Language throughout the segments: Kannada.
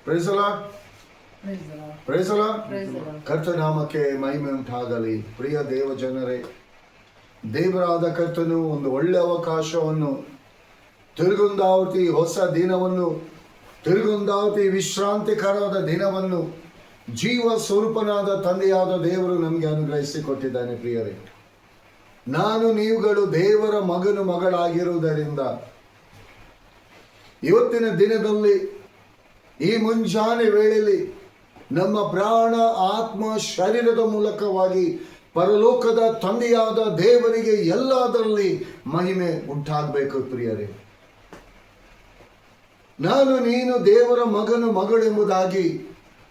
Price the lord. Praise the lord. ಕರ್ತನಾಮಕ್ಕೆ ಮಹಿಮೆ ಉಂಟಾಗಲಿ. ಪ್ರಿಯ ದೇವ ಜನರೇ, ದೇವರಾದ ಕರ್ತನು ಒಂದು ಒಳ್ಳೆಯ ಅವಕಾಶವನ್ನು, ತಿರುಗುಂದಾವತಿ ಹೊಸ ದಿನವನ್ನು, ತಿರುಗುಂದಾವತಿ ವಿಶ್ರಾಂತಿಕರವಾದ ದಿನವನ್ನು ಜೀವ ಸ್ವರೂಪನಾದ ತಂದೆಯಾದ ದೇವರು ನಮಗೆ ಅನುಗ್ರಹಿಸಿಕೊಟ್ಟಿದ್ದಾನೆ. ಪ್ರಿಯರೇ, ನಾನು ನೀವುಗಳು ದೇವರ ಮಗನು ಮಗಳಾಗಿರುವುದರಿಂದ ಇವತ್ತಿನ ದಿನದಲ್ಲಿ ಈ ಮುಂಜಾನೆ ವೇಳೆಯಲ್ಲಿ ನಮ್ಮ ಪ್ರಾಣ, ಆತ್ಮ, ಶರೀರದ ಮೂಲಕವಾಗಿ ಪರಲೋಕದ ತಂದೆಯಾದ ದೇವರಿಗೆ ಎಲ್ಲದರಲ್ಲಿ ಮಹಿಮೆ ಉಂಟಾಗಬೇಕು. ಪ್ರಿಯರೇ, ನಾನು ನೀನು ದೇವರ ಮಗನು ಮಗಳೆಂಬುದಾಗಿ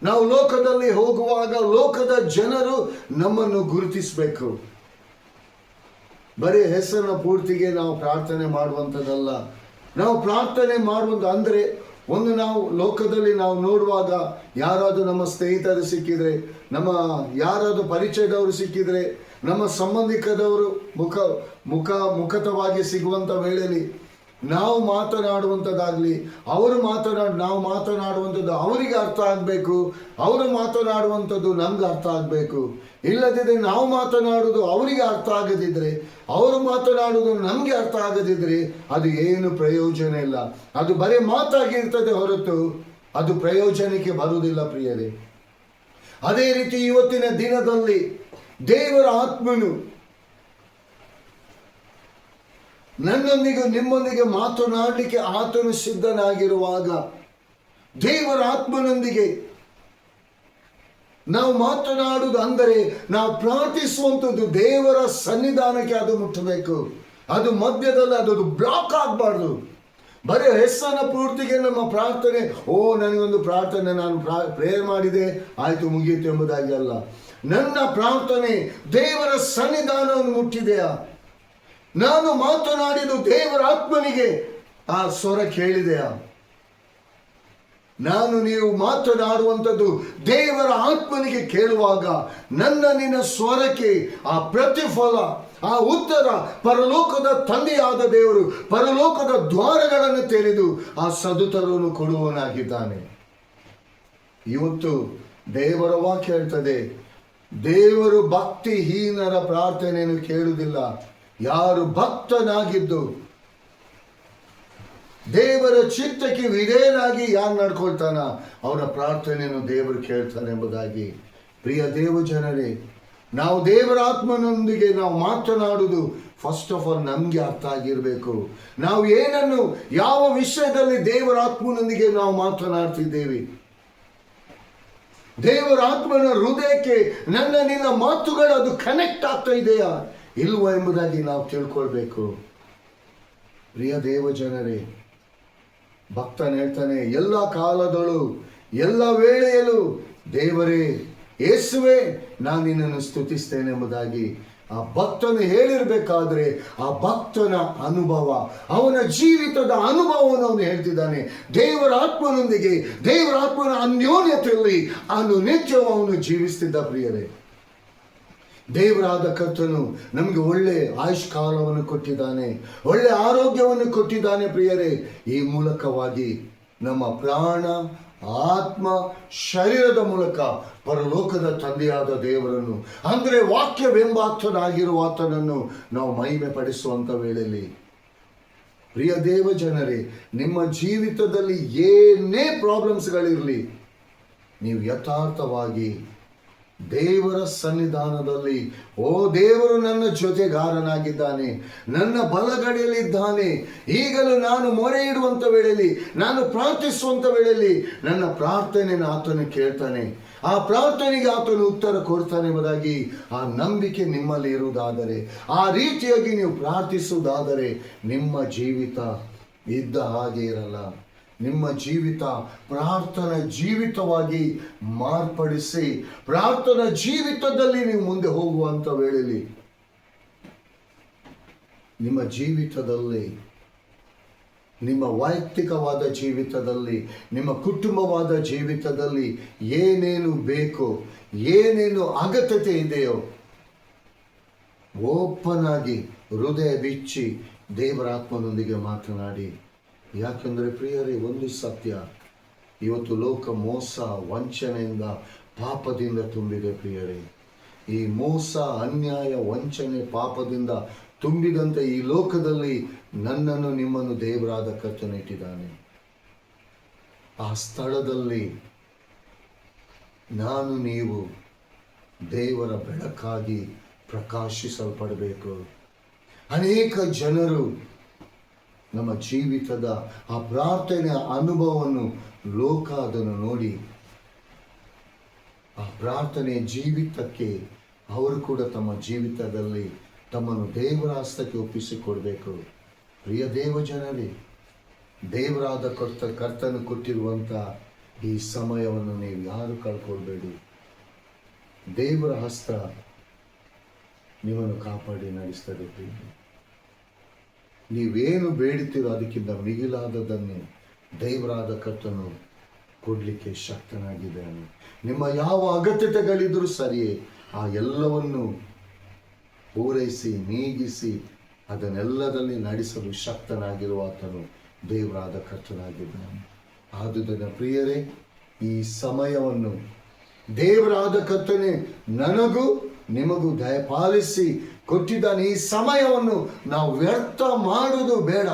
ನಾವು ಲೋಕದಲ್ಲಿ ಹೋಗುವಾಗ ಲೋಕದ ಜನರು ನಮ್ಮನ್ನು ಗುರುತಿಸಬೇಕು. ಬರೀ ಹೆಸರಿನ ಪೂರ್ತಿಗೆ ನಾವು ಪ್ರಾರ್ಥನೆ ಮಾಡುವಂಥದ್ದಲ್ಲ. ನಾವು ಪ್ರಾರ್ಥನೆ ಮಾಡುವಂಥ ಅಂದರೆ ಒಂದು, ನಾವು ಲೋಕದಲ್ಲಿ ನಾವು ನೋಡುವಾಗ ಯಾರಾದರೂ ನಮ್ಮ ಸ್ನೇಹಿತರು ಸಿಕ್ಕಿದರೆ, ನಮ್ಮ ಯಾರಾದರೂ ಪರಿಚಯದವರು ಸಿಕ್ಕಿದರೆ, ನಮ್ಮ ಸಂಬಂಧಿಕದವರು ಮುಖತವಾಗಿ ಸಿಗುವಂಥ ವೇಳೆಯಲ್ಲಿ ನಾವು ಮಾತನಾಡುವಂಥದ್ದಾಗಲಿ, ನಾವು ಮಾತನಾಡುವಂಥದ್ದು ಅವರಿಗೆ ಅರ್ಥ ಆಗಬೇಕು, ಅವರು ಮಾತನಾಡುವಂಥದ್ದು ನಮ್ಗೆ ಅರ್ಥ ಆಗಬೇಕು. ಇಲ್ಲದಿದ್ದರೆ ನಾವು ಮಾತನಾಡುವುದು ಅವರಿಗೆ ಅರ್ಥ ಆಗದಿದ್ದರೆ, ಅವರು ಮಾತನಾಡುವುದು ನಮಗೆ ಅರ್ಥ ಆಗದಿದ್ದರೆ ಅದು ಏನು ಪ್ರಯೋಜನ ಇಲ್ಲ. ಅದು ಬರೀ ಮಾತಾಗಿರ್ತದೆ ಹೊರತು ಅದು ಪ್ರಯೋಜನಕ್ಕೆ ಬರುವುದಿಲ್ಲ. ಪ್ರಿಯರೇ, ಅದೇ ರೀತಿ ಇವತ್ತಿನ ದಿನದಲ್ಲಿ ದೇವರ ಆತ್ಮನು ನನ್ನೊಂದಿಗೆ ನಿಮ್ಮೊಂದಿಗೆ ಮಾತನಾಡಲಿಕ್ಕೆ ಆತನು ಸಿದ್ಧನಾಗಿರುವಾಗ, ದೇವರ ಆತ್ಮನೊಂದಿಗೆ ನಾವು ಮಾತನಾಡುವುದು ಅಂದರೆ ನಾವು ಪ್ರಾರ್ಥಿಸುವಂಥದ್ದು ದೇವರ ಸನ್ನಿಧಾನಕ್ಕೆ ಅದು ಮುಟ್ಟಬೇಕು. ಅದು ಮಧ್ಯದಲ್ಲಿ ಅದು ಬ್ಲಾಕ್ ಆಗಬಾರ್ದು. ಬರೀ ಹೆಸರನ್ನ ಪೂರ್ತಿಗೆ ನಮ್ಮ ಪ್ರಾರ್ಥನೆ, ನನಗೊಂದು ಪ್ರಾರ್ಥನೆ, ನಾನು ಪ್ರೇಯರ್ ಮಾಡಿದೆ, ಆಯಿತು ಮುಗಿಯಿತು ಎಂಬುದಾಗಿ ಅಲ್ಲ. ನನ್ನ ಪ್ರಾರ್ಥನೆ ದೇವರ ಸನ್ನಿಧಾನವನ್ನು ಮುಟ್ಟಿದೆಯಾ? ನಾನು ಮಾತನಾಡಿದ್ದು ದೇವರ ಆತ್ಮನಿಗೆ ಆ ಸ್ವರ ಕೇಳಿದೆಯಾ? ನಾನು ನೀವು ಮಾತನಾಡುವಂಥದ್ದು ದೇವರ ಆತ್ಮನಿಗೆ ಕೇಳುವಾಗ ನಿನ್ನ ಸ್ವರಕ್ಕೆ ಆ ಪ್ರತಿಫಲ, ಆ ಉತ್ತರ ಪರಲೋಕದ ತಂದೆಯಾದ ದೇವರು ಪರಲೋಕದ ದ್ವಾರಗಳನ್ನು ತೆರೆದು ಆ ಸದುತ್ತರವನ್ನು ಕೊಡುವವನಾಗಿದ್ದಾನೆ. ಇವತ್ತು ದೇವರ ವಾಕ್ಯ ಹೇಳ್ತದೆ, ದೇವರು ಭಕ್ತಿಹೀನರ ಪ್ರಾರ್ಥನೆಯನ್ನು ಕೇಳುವುದಿಲ್ಲ. ಯಾರು ಭಕ್ತನಾಗಿದ್ದು ದೇವರ ಚಿತ್ತಕ್ಕೆ ವಿಧೇಯನಾಗಿ ಯಾರು ನಡ್ಕೊಳ್ತಾನ ಅವರ ಪ್ರಾರ್ಥನೆಯನ್ನು ದೇವರು ಕೇಳ್ತಾನೆ ಎಂಬುದಾಗಿ. ಪ್ರಿಯ ದೇವ ಜನರೇ, ನಾವು ದೇವರ ಆತ್ಮನೊಂದಿಗೆ ನಾವು ಮಾತನಾಡುವುದು ಫಸ್ಟ್ ಆಫ್ ಆಲ್ ನಮಗೆ ಅರ್ಥ ಆಗಿರಬೇಕು. ನಾವು ಏನನ್ನು, ಯಾವ ವಿಷಯದಲ್ಲಿ ದೇವರ ಆತ್ಮನೊಂದಿಗೆ ನಾವು ಮಾತನಾಡ್ತಿದ್ದೇವೆ, ದೇವರ ಆತ್ಮನ ಹೃದಯಕ್ಕೆ ನಿನ್ನ ಮಾತುಗಳು ಅದು ಕನೆಕ್ಟ್ ಆಗ್ತಾ ಇದೆಯಾ ಇಲ್ವಾ ಎಂಬುದಾಗಿ ನಾವು ತಿಳ್ಕೊಳ್ಬೇಕು. ಪ್ರಿಯ ದೇವ ಜನರೇ, ಭಕ್ತನು ಹೇಳ್ತಾನೆ, ಎಲ್ಲ ಕಾಲದಳು ಎಲ್ಲ ವೇಳೆಯಲ್ಲೂ ದೇವರೇ, ಯೇಸುವೆ, ನಾನು ನಿನ್ನನ್ನು ಸ್ತುತಿಸ್ತೇನೆ ಎಂಬುದಾಗಿ ಆ ಭಕ್ತನು ಹೇಳಿರಬೇಕಾದ್ರೆ ಆ ಭಕ್ತನ ಅನುಭವ, ಅವನ ಜೀವಿತದ ಅನುಭವವನ್ನು ಅವನು ಹೇಳ್ತಿದ್ದಾನೆ. ದೇವರ ಆತ್ಮನೊಂದಿಗೆ, ದೇವರ ಆತ್ಮನ ಅನ್ಯೋನ್ಯತೆಯಲ್ಲಿ ನಿತ್ಯವೂ ಅವನು ಜೀವಿಸ್ತಿದ್ದ. ಪ್ರಿಯರೇ, ದೇವರಾದ ಕರ್ತನು ನಮಗೆ ಒಳ್ಳೆ ಆಯುಷ್ಕಾಲವನ್ನು ಕೊಟ್ಟಿದ್ದಾನೆ, ಒಳ್ಳೆ ಆರೋಗ್ಯವನ್ನು ಕೊಟ್ಟಿದ್ದಾನೆ. ಪ್ರಿಯರೇ, ಈ ಮೂಲಕವಾಗಿ ನಮ್ಮ ಪ್ರಾಣ, ಆತ್ಮ, ಶರೀರದ ಮೂಲಕ ಪರಲೋಕದ ತಂದೆಯಾದ ದೇವರನ್ನು, ಅಂದರೆ ವಾಕ್ಯವೆಂಬಾತನಾಗಿರುವ ಆತನನ್ನು ನಾವು ಮಹಿಮೆ ಪಡಿಸುವಂಥ ವೇಳೆಯಲ್ಲಿ, ಪ್ರಿಯ ದೇವ ಜನರೇ, ನಿಮ್ಮ ಜೀವಿತದಲ್ಲಿ ಏನೇ ಪ್ರಾಬ್ಲಮ್ಸ್ಗಳಿರಲಿ, ನೀವು ಯಥಾರ್ಥವಾಗಿ ದೇವರ ಸನ್ನಿಧಾನದಲ್ಲಿ, ದೇವರು ನನ್ನ ಜೊತೆಗಾರನಾಗಿದ್ದಾನೆ, ನನ್ನ ಬಲಗಡೆಯಲ್ಲಿದ್ದಾನೆ, ಈಗಲೂ ನಾನು ಮೊರೆ ಇಡುವಂಥ ವೇಳೆಯಲ್ಲಿ, ನಾನು ಪ್ರಾರ್ಥಿಸುವಂಥ ವೇಳೆಯಲ್ಲಿ ನನ್ನ ಪ್ರಾರ್ಥನೆಯನ್ನು ಆತನು ಕೇಳ್ತಾನೆ, ಆ ಪ್ರಾರ್ಥನೆಗೆ ಆತನು ಉತ್ತರ ಕೊಡ್ತಾನೆ ಎಂಬುದಾಗಿ ಆ ನಂಬಿಕೆ ನಿಮ್ಮಲ್ಲಿ ಇರುವುದಾದರೆ, ಆ ರೀತಿಯಾಗಿ ನೀವು ಪ್ರಾರ್ಥಿಸುವುದಾದರೆ ನಿಮ್ಮ ಜೀವಿತ ಇದ್ದ ಹಾಗೆ ಇರಲ್ಲ. ನಿಮ್ಮ ಜೀವಿತ ಪ್ರಾರ್ಥನಾ ಜೀವಿತವಾಗಿ ಮಾರ್ಪಡಿಸಿ, ಪ್ರಾರ್ಥನಾ ಜೀವಿತದಲ್ಲಿ ನೀವು ಮುಂದೆ ಹೋಗುವಂಥ ವೇಳೆಯಲ್ಲಿ ನಿಮ್ಮ ಜೀವಿತದಲ್ಲಿ, ನಿಮ್ಮ ವೈಯಕ್ತಿಕವಾದ ಜೀವಿತದಲ್ಲಿ, ನಿಮ್ಮ ಕುಟುಂಬವಾದ ಜೀವಿತದಲ್ಲಿ ಏನೇನು ಬೇಕೋ, ಏನೇನು ಅಗತ್ಯತೆ ಇದೆಯೋ ಓಪನ್ ಆಗಿ ಹೃದಯ ಬಿಚ್ಚಿ ದೇವರ ಆತ್ಮನೊಂದಿಗೆ ಮಾತನಾಡಿ. ಯಾಕೆಂದರೆ ಪ್ರಿಯರೇ, ಒಂದು ಸತ್ಯ, ಇವತ್ತು ಲೋಕ ಮೋಸ, ವಂಚನೆಯಿಂದ, ಪಾಪದಿಂದ ತುಂಬಿದೆ ಪ್ರಿಯರೇ. ಈ ಮೋಸ, ಅನ್ಯಾಯ, ವಂಚನೆ, ಪಾಪದಿಂದ ತುಂಬಿದಂತೆ ಈ ಲೋಕದಲ್ಲಿ ನನ್ನನ್ನು ನಿಮ್ಮನ್ನು ದೇವರಾದ ಕರ್ತನಿಟ್ಟಿದ್ದಾನೆ. ಆ ಸ್ಥಳದಲ್ಲಿ ನಾನು ನೀವು ದೇವರ ಬೆಳಕಾಗಿ ಪ್ರಕಾಶಿಸಲ್ಪಡಬೇಕು. ಅನೇಕ ಜನರು ನಮ್ಮ ಜೀವಿತದ ಆ ಪ್ರಾರ್ಥನೆಯ ಅನುಭವವನ್ನು ಲೋಕ ಅದನ್ನು ನೋಡಿ ಆ ಪ್ರಾರ್ಥನೆಯ ಜೀವಿತಕ್ಕೆ ಅವರು ಕೂಡ ತಮ್ಮ ಜೀವಿತದಲ್ಲಿ ತಮ್ಮನ್ನು ದೇವರ ಹಸ್ತಕ್ಕೆ ಒಪ್ಪಿಸಿಕೊಡ್ಬೇಕು. ಪ್ರಿಯ ದೇವ ಜನರೇ, ದೇವರಾದ ಕರ್ತನು ಕೊಟ್ಟಿರುವಂಥ ಈ ಸಮಯವನ್ನು ನೀವು ಯಾರು ಕಳ್ಕೊಳ್ಬೇಡಿ. ದೇವರ ಹಸ್ತ ನಿಮ್ಮನ್ನು ಕಾಪಾಡಿ ನಡೆಸ್ತದೆ. ನೀವೇನು ಬೇಡುತ್ತೀರೋ ಅದಕ್ಕಿಂತ ಮಿಗಿಲಾದದನ್ನು ದೇವರಾದ ಕರ್ತನು ಕೊಡಲಿಕ್ಕೆ ಶಕ್ತನಾಗಿದ್ದಾನೆ. ನಿಮ್ಮ ಯಾವ ಅಗತ್ಯತೆಗಳಿದ್ರೂ ಸರಿಯೇ, ಆ ಎಲ್ಲವನ್ನು ಪೂರೈಸಿ ನೀಗಿಸಿ ಅದನ್ನೆಲ್ಲದಲ್ಲಿ ನಡೆಸಲು ಶಕ್ತನಾಗಿರುವ ಆತನು ದೇವರಾದ ಕರ್ತನಾಗಿದ್ದಾನೆ. ಆದುದರಿಂದ ಪ್ರಿಯರೇ, ಈ ಸಮಯವನ್ನು ದೇವರಾದ ಕರ್ತನೆ ನನಗೂ ನಿಮಗೂ ದಯಪಾಲಿಸಿ ಕೊಟ್ಟಿದ್ದಾನೆ. ಈ ಸಮಯವನ್ನು ನಾವು ವ್ಯರ್ಥ ಮಾಡುವುದು ಬೇಡ,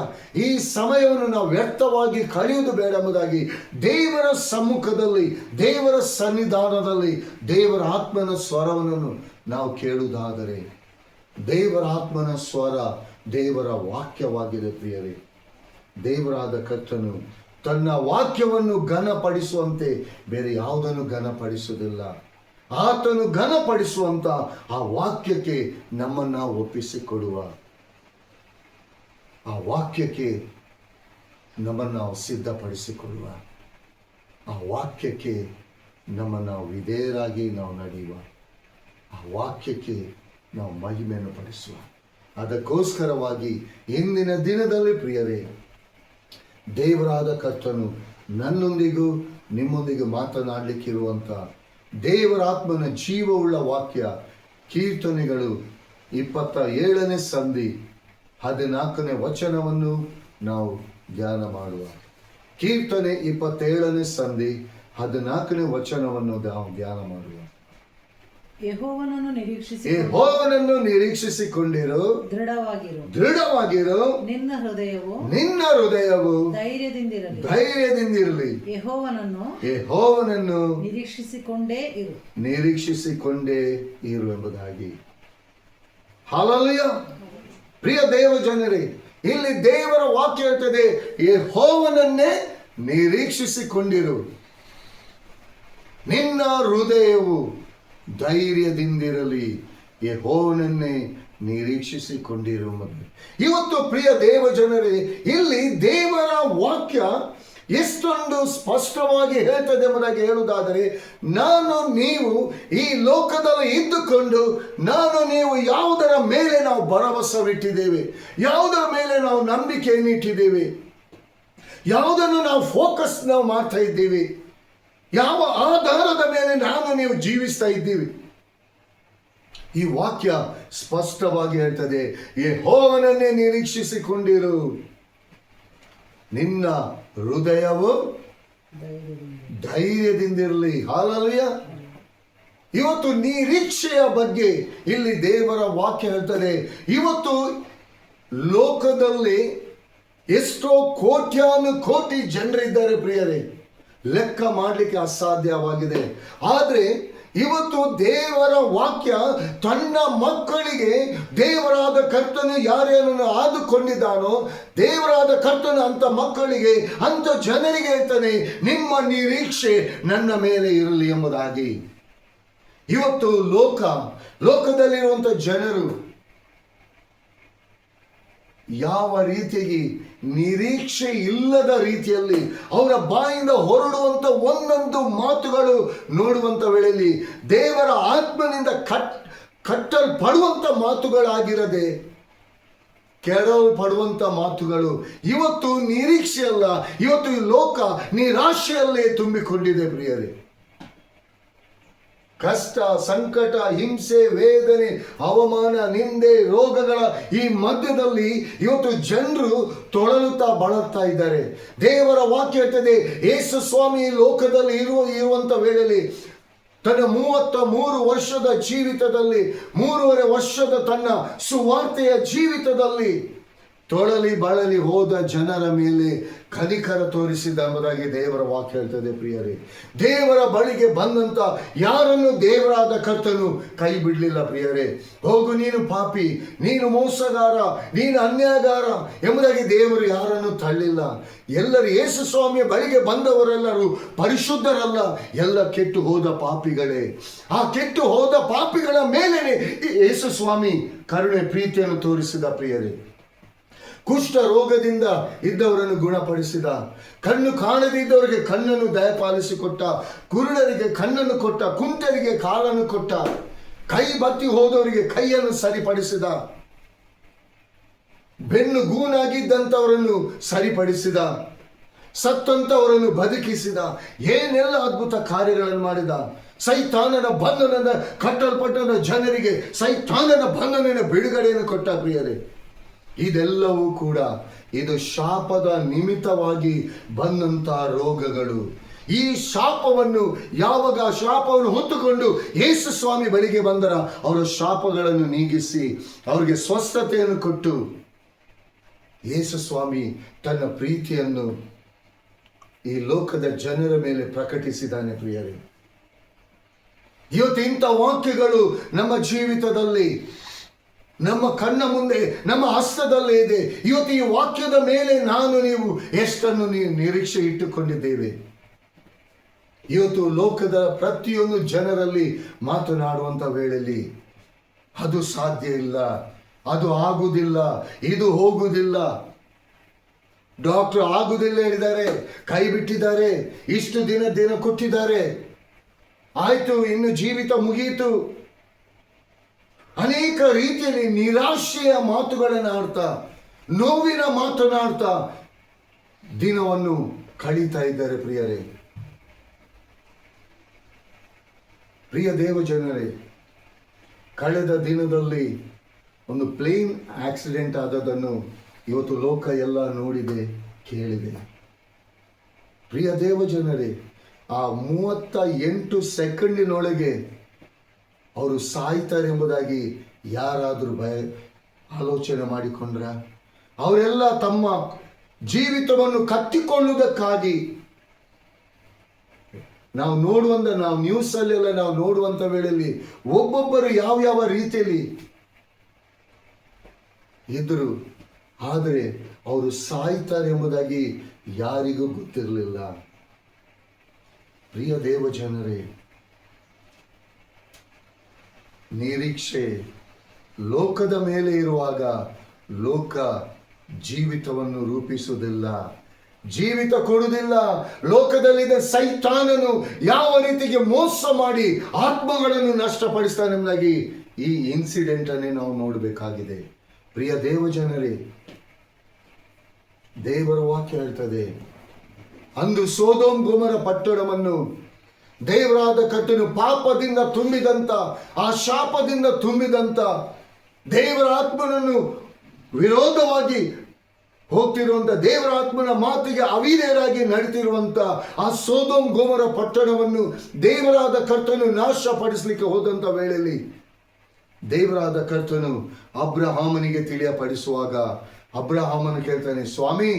ಈ ಸಮಯವನ್ನು ನಾವು ವ್ಯರ್ಥವಾಗಿ ಕಳೆಯುವುದು ಬೇಡ ಎಂಬುದಾಗಿ ದೇವರ ಸಮ್ಮುಖದಲ್ಲಿ, ದೇವರ ಸನ್ನಿಧಾನದಲ್ಲಿ ದೇವರ ಆತ್ಮನ ಸ್ವರವನ್ನು ನಾವು ಕೇಳುವುದಾದರೆ, ದೇವರ ಆತ್ಮನ ಸ್ವರ ದೇವರ ವಾಕ್ಯವಾಗಿದೆ ಪ್ರಿಯರೇ. ದೇವರಾದ ಕರ್ತನು ತನ್ನ ವಾಕ್ಯವನ್ನು ಘನಪಡಿಸುವಂತೆ ಬೇರೆ ಯಾವುದನ್ನು ಘನಪಡಿಸುವುದಿಲ್ಲ. ಆತನು ಘನಪಡಿಸುವಂತ ಆ ವಾಕ್ಯಕ್ಕೆ ನಮ್ಮನ್ನು ಒಪ್ಪಿಸಿಕೊಡುವ, ಆ ವಾಕ್ಯಕ್ಕೆ ನಮ್ಮನ್ನು ನಾವು ಸಿದ್ಧಪಡಿಸಿಕೊಳ್ಳುವ, ಆ ವಾಕ್ಯಕ್ಕೆ ನಮ್ಮನ್ನು ವಿಧೇಯರಾಗಿ ನಾವು ನಡೆಯುವ, ಆ ವಾಕ್ಯಕ್ಕೆ ನಾವು ಮಹಿಮೆಯನ್ನು ಪಡಿಸುವ. ಅದಕ್ಕೋಸ್ಕರವಾಗಿ ಇಂದಿನ ದಿನದಲ್ಲಿ ಪ್ರಿಯರೇ, ದೇವರಾದ ಕರ್ತನು ನನ್ನೊಂದಿಗೂ ನಿಮ್ಮೊಂದಿಗೆ ಮಾತನಾಡಲಿಕ್ಕಿರುವಂಥ ದೇವರಾತ್ಮನ ಜೀವವುಳ್ಳ ವಾಕ್ಯ ಕೀರ್ತನೆಗಳು 27ನೇ ಸಂಧಿ 14ನೇ ವಚನವನ್ನು ನಾವು ಧ್ಯಾನ ಮಾಡುವ. ಕೀರ್ತನೆ 27ನೇ ಸಂಧಿ 14ನೇ ವಚನವನ್ನು ನಾವು ಧ್ಯಾನ ಮಾಡುವ. ಯೆಹೋವನನ್ನು ನಿರೀಕ್ಷಿಸಿಕೊಂಡಿರು, ದೃಢವಾಗಿರು, ನಿನ್ನ ಹೃದಯವು ಧೈರ್ಯದಿಂದಿರಲಿ. ಯೆಹೋವನನ್ನು ನಿರೀಕ್ಷಿಸಿಕೊಂಡೇ ಇರು ಎಂಬುದಾಗಿ. ಹಲ್ಲೆಲೂಯಾ. ಪ್ರಿಯ ದೇವ ಜನರೇ, ಇಲ್ಲಿ ದೇವರ ವಾಕ್ಯ ಹೇಳ್ತದೆ, ಯೆಹೋವನನ್ನೇ ನಿರೀಕ್ಷಿಸಿಕೊಂಡಿರು, ನಿನ್ನ ಹೃದಯವು ಧೈರ್ಯದಿಂದಿರಲಿ, ಯೆಹೋವನನ್ನೇ ನಿರೀಕ್ಷಿಸಿಕೊಂಡಿರು. ಇವತ್ತು ಪ್ರಿಯ ದೇವ ಜನರೇ, ಇಲ್ಲಿ ದೇವರ ವಾಕ್ಯ ಎಷ್ಟೊಂದು ಸ್ಪಷ್ಟವಾಗಿ ಹೇಳ್ತದೆ ಎಂಬುದಾಗಿ ಹೇಳುವುದಾದರೆ, ನಾನು ನೀವು ಈ ಲೋಕದಲ್ಲಿ ಇದ್ದುಕೊಂಡು ನಾನು ನೀವು ಯಾವುದರ ಮೇಲೆ ನಾವು ಭರವಸವಿಟ್ಟಿದ್ದೇವೆ, ಯಾವುದರ ಮೇಲೆ ನಾವು ನಂಬಿಕೆಯನ್ನು ಇಟ್ಟಿದ್ದೇವೆ, ಯಾವುದನ್ನು ನಾವು ಫೋಕಸ್ ನಾವು ಮಾಡ್ತಾ ಇದ್ದೀವಿ, ಯಾವ ಆಧಾರದ ಮೇಲೆ ನಾನು ನೀವು ಜೀವಿಸ್ತಾ ಇದ್ದೀವಿ. ಈ ವಾಕ್ಯ ಸ್ಪಷ್ಟವಾಗಿ ಹೇಳ್ತದೆ, ಯೆಹೋವನನ್ನೇ ನಿರೀಕ್ಷಿಸಿಕೊಂಡಿರು, ನಿನ್ನ ಹೃದಯವು ಧೈರ್ಯದಿಂದಿರಲಿ. ಹಲ್ಲೆಲೂಯಾ. ಇವತ್ತು ನಿರೀಕ್ಷೆಯ ಬಗ್ಗೆ ಇಲ್ಲಿ ದೇವರ ವಾಕ್ಯ ಹೇಳ್ತದೆ. ಇವತ್ತು ಲೋಕದಲ್ಲಿ ಎಷ್ಟೋ ಕೋಟ್ಯಾನುಕೋಟಿ ಜನರಿದ್ದಾರೆ ಪ್ರಿಯರೇ, ಲೆಕ್ಕ ಮಾಡಲಿಕ್ಕೆ ಅಸಾಧ್ಯವಾಗಿದೆ. ಆದರೆ ಇವತ್ತು ದೇವರ ವಾಕ್ಯ ತನ್ನ ಮಕ್ಕಳಿಗೆ ದೇವರಾದ ಕರ್ತನು ಯಾರ್ಯಾರನ್ನು ಆದುಕೊಂಡಿದ್ದಾನೋ, ದೇವರಾದ ಕರ್ತನು ಅಂತ ಮಕ್ಕಳಿಗೆ, ಅಂತ ಜನರಿಗೆ ಹೇಳ್ತಾನೆ, ನಿಮ್ಮ ನಿರೀಕ್ಷೆ ನನ್ನ ಮೇಲೆ ಇರಲಿ ಎಂಬುದಾಗಿ. ಇವತ್ತು ಲೋಕದಲ್ಲಿರುವಂಥ ಜನರು ಯಾವ ರೀತಿಯಾಗಿ ನಿರೀಕ್ಷೆ ಇಲ್ಲದ ರೀತಿಯಲ್ಲಿ ಅವರ ಬಾಯಿಂದ ಹೊರಡುವಂಥ ಒಂದೊಂದು ಮಾತುಗಳು ನೋಡುವಂಥ ವೇಳೆಯಲ್ಲಿ ದೇವರ ಆತ್ಮನಿಂದ ಕಟ್ಟಲ್ಪಡುವಂಥ ಮಾತುಗಳಾಗಿರದೆ ಕೆಡಲ್ಪಡುವಂಥ ಮಾತುಗಳು. ಇವತ್ತು ನಿರೀಕ್ಷೆ ಅಲ್ಲ, ಇವತ್ತು ಈ ಲೋಕ ನಿರಾಶೆಯಲ್ಲೇ ತುಂಬಿಕೊಂಡಿದೆ ಪ್ರಿಯರೇ. ಕಷ್ಟ, ಸಂಕಟ, ಹಿಂಸೆ, ವೇದನೆ, ಅವಮಾನ, ನಿಂದೆ, ರೋಗಗಳ ಈ ಮಧ್ಯದಲ್ಲಿ ಇವತ್ತು ಜನರು ತೊಳಲುತ್ತಾ ಬಳಲ್ತಾ ಇದ್ದಾರೆ. ದೇವರ ವಾಕ್ಯ ಹೇಳ್ತದೆ, ಯೇಸು ಸ್ವಾಮಿ ಲೋಕದಲ್ಲಿ ಇರುವಂತ ವೇಳೆಯಲ್ಲಿ ತನ್ನ 33 ವರ್ಷದ ಜೀವಿತದಲ್ಲಿ, 3.5 ವರ್ಷದ ತನ್ನ ಸುವಾರ್ತೆಯ ಜೀವಿತದಲ್ಲಿ ತೊಳಲಿ ಬಳಲಿ ಹೋದ ಜನರ ಮೇಲೆ ಕನಿಕರ ತೋರಿಸಿದ ಎಂಬುದಾಗಿ ದೇವರ ವಾಕ್ಯ ಹೇಳ್ತದೆ. ಪ್ರಿಯರೇ, ದೇವರ ಬಳಿಗೆ ಬಂದಂತ ಯಾರನ್ನು ದೇವರಾದ ಕರ್ತನು ಕೈ ಬಿಡಲಿಲ್ಲ. ಪ್ರಿಯರೇ, ಹೋಗು ನೀನು ಪಾಪಿ, ನೀನು ಮೋಸಗಾರ, ನೀನು ಅನ್ಯಾಯಗಾರ ಎಂಬುದಾಗಿ ದೇವರು ಯಾರನ್ನು ತಳ್ಳಿಲ್ಲ. ಎಲ್ಲರೂ ಯೇಸು ಸ್ವಾಮಿಯ ಬಳಿಗೆ ಬಂದವರೆಲ್ಲರೂ ಪರಿಶುದ್ಧರಲ್ಲ, ಎಲ್ಲ ಕೆಟ್ಟು ಹೋದ ಪಾಪಿಗಳೇ. ಆ ಕೆಟ್ಟು ಹೋದ ಪಾಪಿಗಳ ಮೇಲೇನೆ ಯೇಸು ಸ್ವಾಮಿ ಕರುಣೆ ಪ್ರೀತಿಯನ್ನು ತೋರಿಸಿದ. ಪ್ರಿಯರೇ, ಕುಷ್ಠ ರೋಗದಿಂದ ಇದ್ದವರನ್ನು ಗುಣಪಡಿಸಿದ, ಕಣ್ಣು ಕಾಣದಿದ್ದವರಿಗೆ ಕಣ್ಣನ್ನು ದಯಪಾಲಿಸಿಕೊಟ್ಟ, ಕುರುಡರಿಗೆ ಕಣ್ಣನ್ನು ಕೊಟ್ಟ, ಕುಂಟರಿಗೆ ಕಾಲನ್ನು ಕೊಟ್ಟ, ಕೈ ಬತ್ತಿ ಹೋದವರಿಗೆ ಕೈಯನ್ನು ಸರಿಪಡಿಸಿದ, ಬೆನ್ನು ಗೂನಾಗಿದ್ದಂಥವರನ್ನು ಸರಿಪಡಿಸಿದ, ಸತ್ತಂತವರನ್ನು ಬದುಕಿಸಿದ, ಏನೆಲ್ಲ ಅದ್ಭುತ ಕಾರ್ಯಗಳನ್ನು ಮಾಡಿದ. ಸೈತಾನನ ಬಂಧನದ ಕಟ್ಟಲ್ಪಟ್ಟ ಜನರಿಗೆ ಸೈತಾನನ ಬಂಧನದ ಬಿಡುಗಡೆಯನ್ನು ಕೊಟ್ಟ. ಪ್ರಿಯರೇ, ಇದೆಲ್ಲವೂ ಕೂಡ ಇದು ಶಾಪದ ನಿಮಿತ್ತವಾಗಿ ಬಂದಂತ ರೋಗಗಳು. ಈ ಶಾಪವನ್ನು ಯಾವಾಗ ಶಾಪವನ್ನು ಹೊತ್ತುಕೊಂಡು ಯೇಸು ಸ್ವಾಮಿ ಬಳಿಗೆ ಬಂದರ ಅವರ ಶಾಪಗಳನ್ನು ನೀಗಿಸಿ ಅವರಿಗೆ ಸ್ವಸ್ಥತೆಯನ್ನು ಕೊಟ್ಟು ಯೇಸು ಸ್ವಾಮಿ ತನ್ನ ಪ್ರೀತಿಯನ್ನು ಈ ಲೋಕದ ಜನರ ಮೇಲೆ ಪ್ರಕಟಿಸಿದ್ದಾನೆ. ಪ್ರಿಯರೇ, ಇವತ್ತು ಇಂಥ ವಾಕ್ಯಗಳು ನಮ್ಮ ಜೀವಿತದಲ್ಲಿ, ನಮ್ಮ ಕಣ್ಣ ಮುಂದೆ, ನಮ್ಮ ಹಸ್ತದಲ್ಲೇ ಇದೆ. ಇವತ್ತು ಈ ವಾಕ್ಯದ ಮೇಲೆ ನಾನು ನೀವು ಎಷ್ಟನ್ನು ನಿರೀಕ್ಷೆ ಇಟ್ಟುಕೊಂಡಿದ್ದೇವೆ. ಇವತ್ತು ಲೋಕದ ಪ್ರತಿಯೊಂದು ಜನರಲ್ಲಿ ಮಾತನಾಡುವಂತ ವೇಳೆಯಲ್ಲಿ ಅದು ಸಾಧ್ಯ ಇಲ್ಲ, ಅದು ಆಗುವುದಿಲ್ಲ, ಇದು ಹೋಗುವುದಿಲ್ಲ, ಡಾಕ್ಟರ್ ಆಗುವುದಿಲ್ಲ ಹೇಳಿದ್ದಾರೆ, ಕೈ ಬಿಟ್ಟಿದ್ದಾರೆ, ಇಷ್ಟು ದಿನ ಕೊಟ್ಟಿದ್ದಾರೆ, ಆಯ್ತು ಇನ್ನು ಜೀವಿತ ಮುಗಿಯಿತು. ಅನೇಕ ರೀತಿಯಲ್ಲಿ ನಿರಾಶೆಯ ಮಾತುಗಳನ್ನು ಆಡ್ತಾ, ನೋವಿನ ಮಾತನಾಡ್ತಾ ದಿನವನ್ನು ಕಳೀತಾ ಇದ್ದಾರೆ. ಪ್ರಿಯರೇ, ಪ್ರಿಯ ದೇವ ಜನರೇ, ಕಳೆದ ದಿನದಲ್ಲಿ ಒಂದು ಪ್ಲೇನ್ ಆಕ್ಸಿಡೆಂಟ್ ಆದದನ್ನು ಇವತ್ತು ಲೋಕ ಎಲ್ಲ ನೋಡಿದೆ, ಕೇಳಿದೆ. ಪ್ರಿಯ ದೇವ ಜನರೇ, ಆ 38 ಸೆಕೆಂಡಿನೊಳಗೆ ಅವರು ಸಾಯ್ತಾರೆ ಎಂಬುದಾಗಿ ಯಾರಾದರೂ ಆಲೋಚನೆ ಮಾಡಿಕೊಂಡ್ರ? ಅವರೆಲ್ಲ ತಮ್ಮ ಜೀವಿತವನ್ನು ಕತ್ತಿಕೊಳ್ಳುವುದಕ್ಕಾಗಿ ನಾವು ನ್ಯೂಸಲ್ಲೆಲ್ಲ ನಾವು ನೋಡುವಂತ ವೇಳೆಯಲ್ಲಿ ಒಬ್ಬೊಬ್ಬರು ಯಾವ ರೀತಿಯಲ್ಲಿ ಇದ್ರು, ಆದರೆ ಅವರು ಸಾಯ್ತಾರೆ ಎಂಬುದಾಗಿ ಯಾರಿಗೂ ಗೊತ್ತಿರಲಿಲ್ಲ. ಪ್ರಿಯ ದೇವ ಜನರೇ, ನಿರೀಕ್ಷೆ ಲೋಕದ ಮೇಲೆ ಇರುವಾಗ ಲೋಕ ಜೀವಿತವನ್ನು ರೂಪಿಸುವುದಿಲ್ಲ, ಜೀವಿತ ಕೊಡುವುದಿಲ್ಲ. ಲೋಕದಲ್ಲಿದ್ದ ಸೈತಾನನು ಯಾವ ರೀತಿಗೆ ಮೋಸ ಮಾಡಿ ಆತ್ಮಗಳನ್ನು ನಷ್ಟಪಡಿಸ್ತಾನೆ ಎಂಬುದಾಗಿ ಈ ಇನ್ಸಿಡೆಂಟ್ ಅನ್ನೇ ನಾವು ನೋಡಬೇಕಾಗಿದೆ. ಪ್ರಿಯ ದೇವ ಜನರೇ, ದೇವರ ವಾಕ್ಯ ಹೇಳ್ತದೆ, ಅಂದು ಸೊದೋಮ್ ಗೊಮೋರ ಪಟ್ಟಣವನ್ನು ದೇವರಾದ ಕರ್ತನು ಪಾಪದಿಂದ ತುಂಬಿದಂತ, ಆ ಶಾಪದಿಂದ ತುಂಬಿದಂತ, ದೇವರ ಆತ್ಮನನ್ನು ವಿರೋಧವಾಗಿ ಹೋಗ್ತಿರುವಂತ, ದೇವರ ಆತ್ಮನ ಮಾತಿಗೆ ಅವಿಧೇಯರಾಗಿ ನಡೀತಿರುವಂತ ಆ ಸೊದೋಮ್ ಗೊಮೋರ ಪಟ್ಟಣವನ್ನು ದೇವರಾದ ಕರ್ತನು ನಾಶಪಡಿಸಲಿಕ್ಕೆ ಹೋದಂತ ವೇಳೆಯಲ್ಲಿ ದೇವರಾದ ಕರ್ತನು ಅಬ್ರಹಾಮನಿಗೆ ತಿಳಿಯಪಡಿಸುವಾಗ ಅಬ್ರಹಾಮನು ಕೇಳ್ತಾನೆ, ಸ್ವಾಮಿ,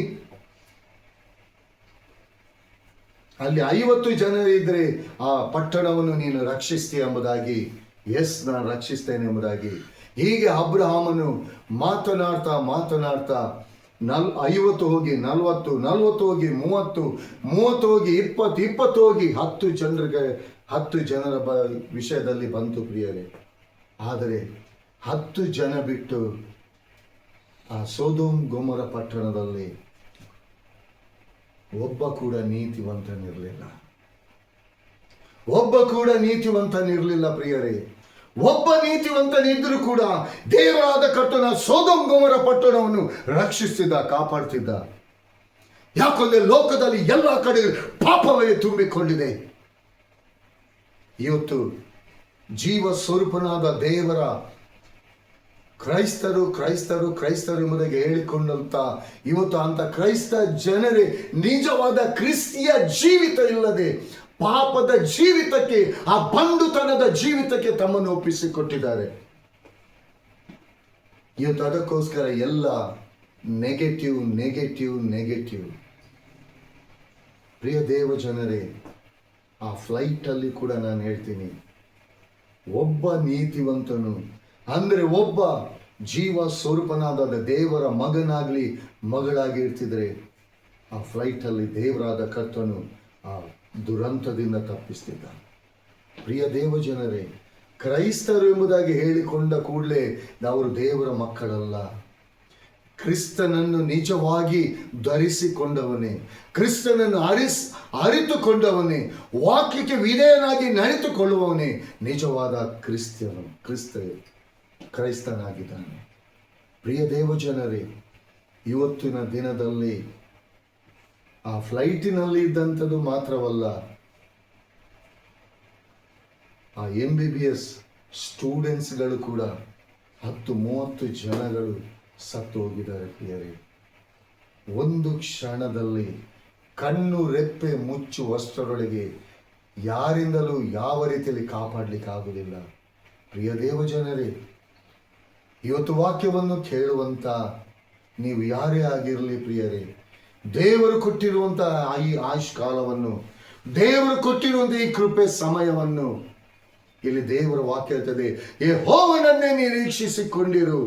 ಅಲ್ಲಿ 50 ಜನರಿದ್ರೆ ಆ ಪಟ್ಟಣವನ್ನು ನೀನು ರಕ್ಷಿಸ್ತೀಯ ಎಂಬುದಾಗಿ. ಎಸ್, ನಾನು ರಕ್ಷಿಸ್ತೇನೆ ಎಂಬುದಾಗಿ. ಹೀಗೆ ಅಬ್ರಹಾಮನು ಮಾತನಾಡ್ತಾ 50 ಹೋಗಿ 40, 40 ಹೋಗಿ 30, 30 ಹೋಗಿ 20, 20 ಹೋಗಿ 10 ಜನರ ವಿಷಯದಲ್ಲಿ ಬಂತು. ಪ್ರಿಯರೇ, ಆದರೆ 10 ಜನ ಬಿಟ್ಟು ಆ ಸೊದೋಮ್ ಗೊಮೋರ ಪಟ್ಟಣದಲ್ಲಿ ಒಬ್ಬ ಕೂಡ ನೀತಿವಂತನಿರಲಿಲ್ಲ. ಪ್ರಿಯರೇ, ಒಬ್ಬ ನೀತಿವಂತನಿದ್ರೂ ಕೂಡ ದೇವರಾದ ಕರ್ತನ ಸೊದೋಮ್ ಗೊಮೋರ ಪಟ್ಟಣವನ್ನು ರಕ್ಷಿಸ್ತಿದ್ದ, ಕಾಪಾಡ್ತಿದ್ದ. ಯಾಕಂದ್ರೆ ಲೋಕದಲ್ಲಿ ಎಲ್ಲ ಕಡೆ ಪಾಪವೇ ತುಂಬಿಕೊಂಡಿದೆ. ಇವತ್ತು ಜೀವ ಸ್ವರೂಪನಾದ ದೇವರ ಕ್ರೈಸ್ತರು ಕ್ರೈಸ್ತರು ಕ್ರೈಸ್ತರು ಎಂಬುದಾಗಿ ಹೇಳಿಕೊಂಡಂತ ಇವತ್ತು ಅಂತ ಕ್ರೈಸ್ತ ಜನರೇ ನಿಜವಾದ ಕ್ರಿಸ್ತಿಯ ಜೀವಿತ ಇಲ್ಲದೆ ಪಾಪದ ಜೀವಿತಕ್ಕೆ, ಆ ಬಂಡುತನದ ಜೀವಿತಕ್ಕೆ ತಮ್ಮನ್ನು ಒಪ್ಪಿಸಿಕೊಟ್ಟಿದ್ದಾರೆ. ಇವತ್ತು ಅದಕ್ಕೋಸ್ಕರ ಎಲ್ಲ ನೆಗೆಟಿವ್ ನೆಗೆಟಿವ್ ನೆಗೆಟಿವ್. ಪ್ರಿಯ ದೇವ ಜನರೇ, ಆ ಫ್ಲೈಟಲ್ಲಿ ಕೂಡ ನಾನು ಹೇಳ್ತೀನಿ, ಒಬ್ಬ ನೀತಿವಂತನು ಅಂದರೆ ಒಬ್ಬ ಜೀವ ಸ್ವರೂಪನಾದ ದೇವರ ಮಗನಾಗ್ಲಿ ಮಗಳಾಗಿ ಇರ್ತಿದ್ರೆ ಆ ಫ್ಲೈಟಲ್ಲಿ ದೇವರಾದ ಕರ್ತನು ಆ ದುರಂತದಿಂದ ತಪ್ಪಿಸ್ತಿದ್ದ. ಪ್ರಿಯ ದೇವ ಜನರೇ, ಕ್ರೈಸ್ತರು ಎಂಬುದಾಗಿ ಹೇಳಿಕೊಂಡ ಕೂಡಲೇ ಅವರು ದೇವರ ಮಕ್ಕಳಲ್ಲ. ಕ್ರಿಸ್ತನನ್ನು ನಿಜವಾಗಿ ಧರಿಸಿಕೊಂಡವನೇ, ಕ್ರಿಸ್ತನನ್ನು ಅರಿತುಕೊಂಡವನೇ, ವಾಕ್ಯಕ್ಕೆ ವಿಧೇಯನಾಗಿ ನಡೆದುಕೊಳ್ಳುವವನೇ ನಿಜವಾದ ಕ್ರೈಸ್ತನಾಗಿದ್ದಾನೆ. ಪ್ರಿಯ ದೇವ ಜನರೇ, ಇವತ್ತಿನ ದಿನದಲ್ಲಿ ಆ ಫ್ಲೈಟಿನಲ್ಲಿ ಇದ್ದಂಥದ್ದು ಮಾತ್ರವಲ್ಲ, ಆ MBBS ಸ್ಟೂಡೆಂಟ್ಸ್ಗಳು ಕೂಡ 10-30 ಜನಗಳು ಸತ್ತು ಹೋಗಿದ್ದಾರೆ. ಪ್ರಿಯರೇ, ಒಂದು ಕ್ಷಣದಲ್ಲಿ ಕಣ್ಣು ರೆಪ್ಪೆ ಮುಚ್ಚುವಷ್ಟರೊಳಗೆ ಯಾರಿಂದಲೂ ಯಾವ ರೀತಿಯಲ್ಲಿ ಕಾಪಾಡಲಿಕ್ಕೆ ಆಗುವುದಿಲ್ಲ. ಪ್ರಿಯ ದೇವ ಜನರೇ, ಇವತ್ತು ವಾಕ್ಯವನ್ನು ಕೇಳುವಂತ ನೀವು ಯಾರೇ ಆಗಿರಲಿ ಪ್ರಿಯರೇ, ದೇವರು ಕೊಟ್ಟಿರುವಂತ ಈ ಆಯುಷ್ಕಾಲವನ್ನು, ದೇವರು ಕೊಟ್ಟಿರುವಂತ ಈ ಕೃಪೆ ಸಮಯವನ್ನು, ಇಲ್ಲಿ ದೇವರ ವಾಕ್ಯ ಇರ್ತದೆ, ಯೆಹೋವನನ್ನೇ ನಿರೀಕ್ಷಿಸಿಕೊಂಡಿರು.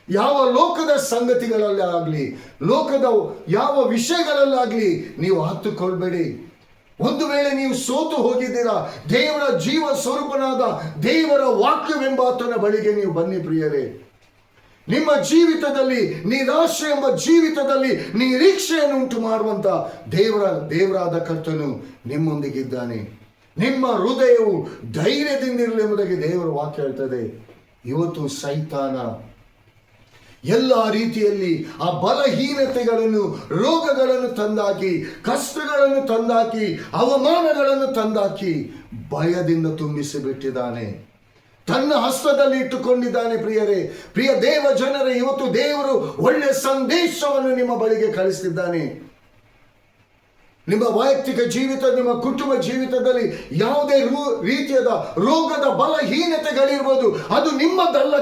ಯಾವ ಲೋಕದ ಸಂಗತಿಗಳಲ್ಲಿ ಆಗಲಿ, ಲೋಕದ ಯಾವ ವಿಷಯಗಳಲ್ಲಾಗಲಿ ನೀವು ಹತ್ತುಕೊಳ್ಬೇಡಿ. ಒಂದು ವೇಳೆ ನೀವು ಸೋತು ಹೋಗಿದ್ದೀರಾ, ದೇವರ ಜೀವ ಸ್ವರೂಪನಾದ ದೇವರ ವಾಕ್ಯವೆಂಬ ಆತನ ಬಳಿಗೆ ನೀವು ಬನ್ನಿ ಪ್ರಿಯರೇ. ನಿಮ್ಮ ಜೀವಿತದಲ್ಲಿ ನಿರಾಶೆ ಎಂಬ ಜೀವಿತದಲ್ಲಿ ನಿರೀಕ್ಷೆಯನ್ನು ಉಂಟು ಮಾಡುವಂತ ದೇವರಾದ ಕರ್ತನು ನಿಮ್ಮೊಂದಿಗಿದ್ದಾನೆ. ನಿಮ್ಮ ಹೃದಯವು ಧೈರ್ಯದಿಂದಿರಲಿ ಎಂಬುದಾಗಿ ದೇವರ ವಾಕ್ಯ ಹೇಳ್ತದೆ. ಇವತ್ತು ಸೈತಾನ ಎಲ್ಲ ರೀತಿಯಲ್ಲಿ ಆ ಬಲಹೀನತೆಗಳನ್ನು, ರೋಗಗಳನ್ನು ತಂದಾಕಿ, ಕಷ್ಟಗಳನ್ನು ತಂದಾಕಿ, ಅವಮಾನಗಳನ್ನು ತಂದಾಕಿ ಭಯದಿಂದ ತುಂಬಿಸಿ ಬಿಟ್ಟಿದ್ದಾನೆ, ತನ್ನ ಹಸ್ತದಲ್ಲಿ ಇಟ್ಟುಕೊಂಡಿದ್ದಾನೆ. ಪ್ರಿಯರೇ, ಪ್ರಿಯ ದೇವ ಜನರೇ, ಇವತ್ತು ದೇವರು ಒಳ್ಳೆಯ ಸಂದೇಶವನ್ನು ನಿಮ್ಮ ಬಳಿಗೆ ಕಳಿಸ್ತಿದ್ದಾನೆ. ನಿಮ್ಮ ವೈಯಕ್ತಿಕ ಜೀವಿತ, ನಿಮ್ಮ ಕುಟುಂಬ ಜೀವಿತದಲ್ಲಿ ಯಾವುದೇ ರೀತಿಯಾದ ರೋಗದ ಬಲಹೀನತೆಗಳಿರ್ಬೋದು, ಅದು ನಿಮ್ಮದಲ್ಲ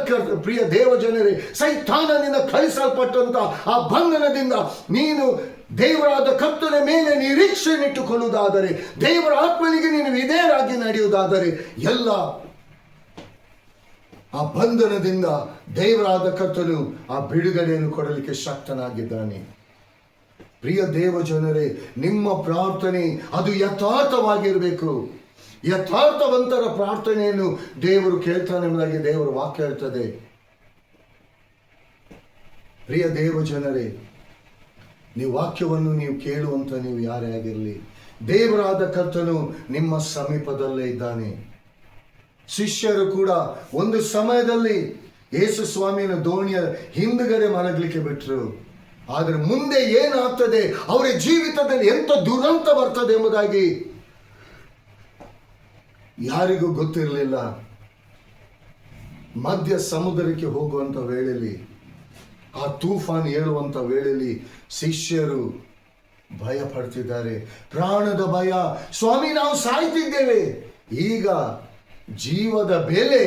ಪ್ರಿಯ ದೇವ ಜನರೇ. ಸೈತಾನನಿಂದ ಕಳಿಸಲ್ಪಟ್ಟಂತ ಆ ಬಂಧನದಿಂದ ನೀನು ದೇವರಾದ ಕರ್ತನ ಮೇಲೆ ನಿರೀಕ್ಷೆಯನ್ನಿಟ್ಟುಕೊಳ್ಳುವುದಾದರೆ, ದೇವರ ಆತ್ಮನಿಗೆ ನೀನು ವಿಧೇಯರಾಗಿ ನಡೆಯುವುದಾದರೆ, ಎಲ್ಲ ಆ ಬಂಧನದಿಂದ ದೇವರಾದ ಕರ್ತನು ಆ ಬಿಡುಗಡೆಯನ್ನು ಕೊಡಲಿಕ್ಕೆ ಶಕ್ತನಾಗಿದ್ದಾನೆ. ಪ್ರಿಯ ದೇವ ಜನರೇ, ನಿಮ್ಮ ಪ್ರಾರ್ಥನೆ ಅದು ಯಥಾರ್ಥವಾಗಿರಬೇಕು. ಯಥಾರ್ಥವಂತರ ಪ್ರಾರ್ಥನೆಯನ್ನು ದೇವರು ಕೇಳ್ತಾನೆ ಎಂಬುದಾಗಿ ದೇವರ ವಾಕ್ಯ ಹೇಳ್ತದೆ. ಪ್ರಿಯ ದೇವ ಜನರೇ, ನೀವು ವಾಕ್ಯವನ್ನು ನೀವು ಕೇಳುವಂತ ನೀವು ಯಾರೇ ಆಗಿರಲಿ, ದೇವರಾದ ಕರ್ತನು ನಿಮ್ಮ ಸಮೀಪದಲ್ಲೇ ಇದ್ದಾನೆ. ಶಿಷ್ಯರು ಕೂಡ ಒಂದು ಸಮಯದಲ್ಲಿ ಯೇಸು ಸ್ವಾಮಿಯನ್ನು ದೋಣಿಯ ಹಿಂದುಗಡೆ ಮಲಗಲಿಕ್ಕೆ ಬಿಟ್ಟರು. ಆದರೆ ಮುಂದೆ ಏನಾಗ್ತದೆ, ಅವರ ಜೀವಿತದಲ್ಲಿ ಎಂತ ದುರಂತ ಬರ್ತದೆ ಎಂಬುದಾಗಿ ಯಾರಿಗೂ ಗೊತ್ತಿರಲಿಲ್ಲ. ಮಧ್ಯ ಸಮುದ್ರಕ್ಕೆ ಹೋಗುವಂತ ವೇಳೆಯಲ್ಲಿ, ಆ ತೂಫಾನ್ ಏಳುವಂತ ವೇಳೆಯಲ್ಲಿ ಶಿಷ್ಯರು ಭಯ ಪಡ್ತಿದ್ದಾರೆ. ಪ್ರಾಣದ ಭಯ, ಸ್ವಾಮಿ ನಾವು ಸಾಯ್ತಿದ್ದೇವೆ. ಈಗ ಜೀವದ ಬೆಲೆ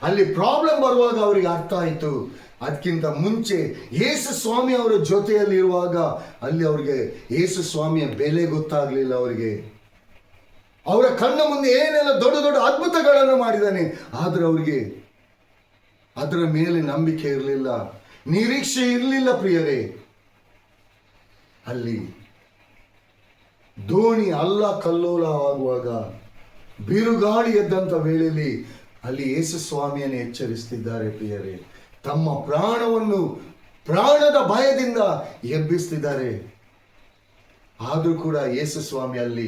ಅಲ್ಲಿ ಪ್ರಾಬ್ಲಮ್ ಬರುವಾಗ ಅವರಿಗೆ ಅರ್ಥ ಆಯಿತು. ಅದಕ್ಕಿಂತ ಮುಂಚೆ ಯೇಸು ಸ್ವಾಮಿ ಅವರ ಜೊತೆಯಲ್ಲಿ ಇರುವಾಗ ಅಲ್ಲಿ ಅವರಿಗೆ ಯೇಸು ಸ್ವಾಮಿಯ ಬೆಲೆ ಗೊತ್ತಾಗಲಿಲ್ಲ. ಅವರಿಗೆ ಅವರ ಕಣ್ಣ ಮುಂದೆ ಏನೆಲ್ಲ ದೊಡ್ಡ ದೊಡ್ಡ ಅದ್ಭುತಗಳನ್ನು ಮಾಡಿದ್ದಾನೆ, ಆದ್ರೆ ಅವರಿಗೆ ಅದರ ಮೇಲೆ ನಂಬಿಕೆ ಇರಲಿಲ್ಲ, ನಿರೀಕ್ಷೆ ಇರಲಿಲ್ಲ. ಪ್ರಿಯರೇ, ಅಲ್ಲಿ ದೋಣಿ ಅಲ್ಲ ಕಲ್ಲೋಲವಾಗುವಾಗ, ಬಿರುಗಾಳಿ ಎದ್ದಂತ ವೇಳೆಯಲ್ಲಿ ಅಲ್ಲಿ ಯೇಸು ಸ್ವಾಮಿಯನ್ನು ಎಚ್ಚರಿಸ್ತಿದ್ದಾರೆ. ಪ್ರಿಯರೇ, ತಮ್ಮ ಪ್ರಾಣವನ್ನು ಪ್ರಾಣದ ಭಯದಿಂದ ಎಬ್ಬಿಸ್ತಿದ್ದಾರೆ. ಆದರೂ ಕೂಡ ಯೇಸು ಸ್ವಾಮಿ ಅಲ್ಲಿ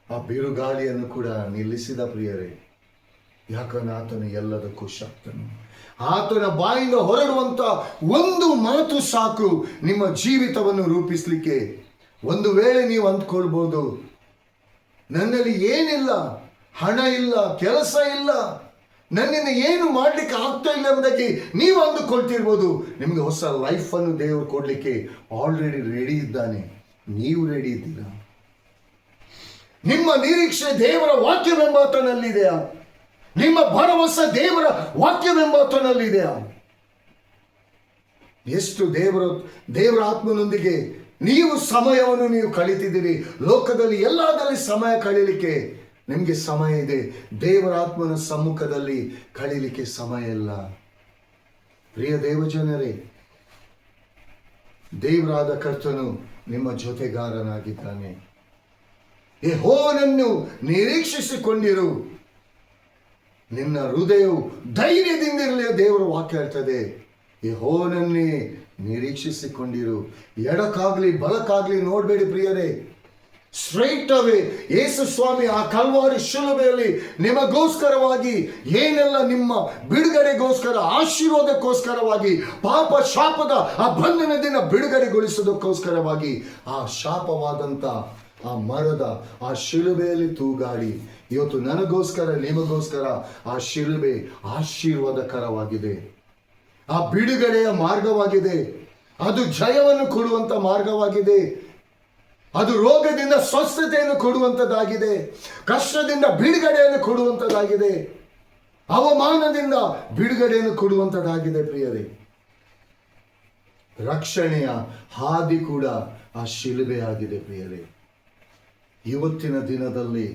ಆ ಬಿರುಗಾಳಿಯನ್ನು ಕೂಡ ನಿಲ್ಲಿಸಿದ. ಪ್ರಿಯರೇ, ಯಾಕಂದ್ರೆ ಆತನು ಎಲ್ಲದಕ್ಕೂ ಶಕ್ತನು. ಆತನ ಬಾಯಿಂದ ಹೊರಡುವಂತ ಒಂದು ಮಾತು ಸಾಕು ನಿಮ್ಮ ಜೀವಿತವನ್ನು ರೂಪಿಸಲಿಕ್ಕೆ. ಒಂದು ವೇಳೆ ನೀವು ಅಂದ್ಕೊಳ್ಬೋದು, ನನ್ನಲ್ಲಿ ಏನಿಲ್ಲ, ಹಣ ಇಲ್ಲ, ಕೆಲಸ ಇಲ್ಲ, ನನ್ನಿಂದ ಏನು ಮಾಡ್ಲಿಕ್ಕೆ ಆಗ್ತಾ ಇಲ್ಲ ಎಂಬುದಾಗಿ ನೀವು ಅಂದುಕೊಳ್ತಿರ್ಬೋದು. ನಿಮಗೆ ಹೊಸ ಲೈಫನ್ನು ದೇವರು ಕೊಡ್ಲಿಕ್ಕೆ ಆಲ್ರೆಡಿ ರೆಡಿ ಇದ್ದಾನೆ. ನೀವು ರೆಡಿ ಇದ್ದೀರಾ? ನಿಮ್ಮ ನಿರೀಕ್ಷೆ ದೇವರ ವಾಕ್ಯವೆಂಬಾತನಲ್ಲಿದೆಯಾ? ನಿಮ್ಮ ಭರವಸೆ ದೇವರ ವಾಕ್ಯವೆಂಬಾತನಲ್ಲಿದೆಯಾ? ಎಷ್ಟು ದೇವರ ಆತ್ಮನೊಂದಿಗೆ ನೀವು ಸಮಯವನ್ನು ನೀವು ಕಳೀತಿದ್ದೀರಿ. ಲೋಕದಲ್ಲಿ ಎಲ್ಲದಲ್ಲಿ ಸಮಯ ಕಳೀಲಿಕ್ಕೆ ನಿಮಗೆ ಸಮಯ ಇದೆ, ದೇವರ ಆತ್ಮನ ಸಮ್ಮುಖದಲ್ಲಿ ಕಳೀಲಿಕ್ಕೆ ಸಮಯ ಇಲ್ಲ. ಪ್ರಿಯ ದೇವಜನರೇ, ದೇವರಾದ ಕರ್ತನು ನಿಮ್ಮ ಜೊತೆಗಾರನಾಗಿದ್ದಾನೆ. ಯೆಹೋವನನ್ನು ನಿರೀಕ್ಷಿಸಿಕೊಂಡಿರು, ನಿನ್ನ ಹೃದಯವು ಧೈರ್ಯದಿಂದಿರಲಿ. ದೇವರ ವಾಕ್ಯ ಹೇಳ್ತದೆ, ಯೆಹೋವನನ್ನೇ ನಿರೀಕ್ಷಿಸಿಕೊಂಡಿರು. ಎಡಕ್ಕಾಗ್ಲಿ ಬಲಕ್ಕಾಗ್ಲಿ ನೋಡಬೇಡಿ ಪ್ರಿಯರೇ. ಸ್ಟ್ರೈಟ್ ಅವೇ ಯೇಸು ಸ್ವಾಮಿ ಆ ಕಲ್ವಾರಿ ಶಿಲುಬೆಯಲ್ಲಿ ನಿಮಗೋಸ್ಕರವಾಗಿ ಏನೆಲ್ಲ, ನಿಮ್ಮ ಬಿಡುಗಡೆಗೋಸ್ಕರ, ಆಶೀರ್ವಾದಕ್ಕೋಸ್ಕರವಾಗಿ, ಪಾಪ ಶಾಪದ ಆ ಬಂಧನದಿಂದ ಬಿಡುಗಡೆಗೊಳಿಸೋದಕ್ಕೋಸ್ಕರವಾಗಿ ಆ ಶಾಪವಾದಂಥ ಆ ಮರದ ಆ ಶಿಲುಬೆಯಲ್ಲಿ ತೂಗಾಡಿ ಇವತ್ತು ನನಗೋಸ್ಕರ ನಿಮಗೋಸ್ಕರ ಆ ಶಿಲುಬೆ ಆಶೀರ್ವಾದಕರವಾಗಿದೆ. ಆ ಬಿಡುಗಡೆಯ ಮಾರ್ಗವಾಗಿದೆ. ಅದು ಜಯವನ್ನು ಕೊಡುವಂತ ಮಾರ್ಗವಾಗಿದೆ. ಅದು ರೋಗದಿಂದ ಸ್ವಸ್ಥತೆಯನ್ನು ಕೊಡುವಂಥದ್ದಾಗಿದೆ. ಕಷ್ಟದಿಂದ ಬಿಡುಗಡೆಯನ್ನು ಕೊಡುವಂಥದ್ದಾಗಿದೆ. ಅವಮಾನದಿಂದ ಬಿಡುಗಡೆಯನ್ನು ಕೊಡುವಂಥದ್ದಾಗಿದೆ ಪ್ರಿಯರೇ. ರಕ್ಷಣೆಯ ಹಾದಿ ಕೂಡ ಆ ಶಿಲುಬೆಯಾಗಿದೆ ಪ್ರಿಯರೇ. ಇವತ್ತಿನ ದಿನದಲ್ಲಿ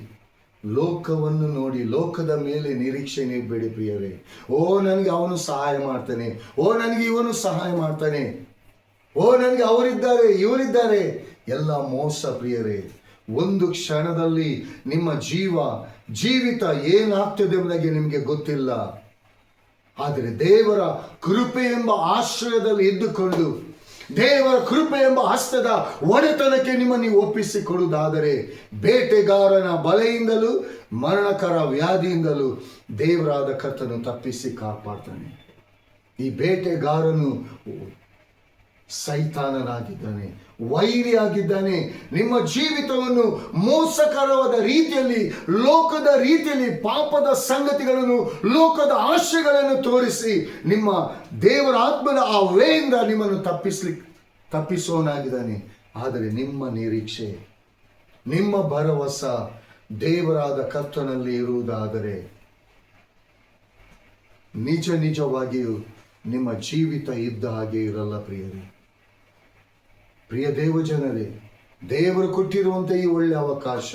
ಲೋಕವನ್ನು ನೋಡಿ ಲೋಕದ ಮೇಲೆ ನಿರೀಕ್ಷೆ ನೀಡಬೇಡಿ ಪ್ರಿಯರೇ. ಓ ನನಗೆ ಅವನು ಸಹಾಯ ಮಾಡ್ತಾನೆ, ಓ ನನಗೆ ಇವನು ಸಹಾಯ ಮಾಡ್ತಾನೆ, ಓ ನನಗೆ ಅವರಿದ್ದಾರೆ ಇವರಿದ್ದಾರೆ, ಎಲ್ಲ ಮೋಸ ಪ್ರಿಯರೇ. ಒಂದು ಕ್ಷಣದಲ್ಲಿ ನಿಮ್ಮ ಜೀವಿತ ಏನಾಗ್ತದೆ ಎಂಬುದಾಗಿ ನಿಮಗೆ ಗೊತ್ತಿಲ್ಲ. ಆದರೆ ದೇವರ ಕೃಪೆ ಎಂಬ ಆಶ್ರಯದಲ್ಲಿ ಇದ್ದುಕೊಂಡು ದೇವರ ಕೃಪೆ ಎಂಬ ಹಸ್ತದ ಒಡೆತನಕ್ಕೆ ನೀವು ಒಪ್ಪಿಸಿಕೊಡುವುದಾದರೆ ಬೇಟೆಗಾರನ ಬಲೆಯಿಂದಲೂ ಮರಣಕರ ವ್ಯಾಧಿಯಿಂದಲೂ ದೇವರಾದ ಕರ್ತನು ತಪ್ಪಿಸಿ ಕಾಪಾಡ್ತಾನೆ. ಈ ಬೇಟೆಗಾರನು ಸೈತಾನನಾಗಿದ್ದಾನೆ, ವೈರಿಯಾಗಿದ್ದಾನೆ. ನಿಮ್ಮ ಜೀವಿತವನ್ನು ಮೋಸಕರವಾದ ರೀತಿಯಲ್ಲಿ, ಲೋಕದ ರೀತಿಯಲ್ಲಿ, ಪಾಪದ ಸಂಗತಿಗಳನ್ನು, ಲೋಕದ ಆಶೆಗಳನ್ನು ತೋರಿಸಿ ನಿಮ್ಮ ದೇವರ ಆತ್ಮದ ಆ ವೇಯಿಂದ ನಿಮ್ಮನ್ನು ತಪ್ಪಿಸೋನಾಗಿದ್ದಾನೆ. ಆದರೆ ನಿಮ್ಮ ನಿರೀಕ್ಷೆ, ನಿಮ್ಮ ಭರವಸೆ ದೇವರಾದ ಕರ್ತನಲ್ಲಿ ಇರುವುದಾದರೆ ನಿಜವಾಗಿಯೂ ನಿಮ್ಮ ಜೀವಿತ ಇದ್ದ ಹಾಗೆ ಇರಲ್ಲ ಪ್ರಿಯರೇ. ಪ್ರಿಯ ದೇವಜನರೇ, ದೇವರು ಕೊಟ್ಟಿರುವಂತ ಈ ಒಳ್ಳೆ ಅವಕಾಶ,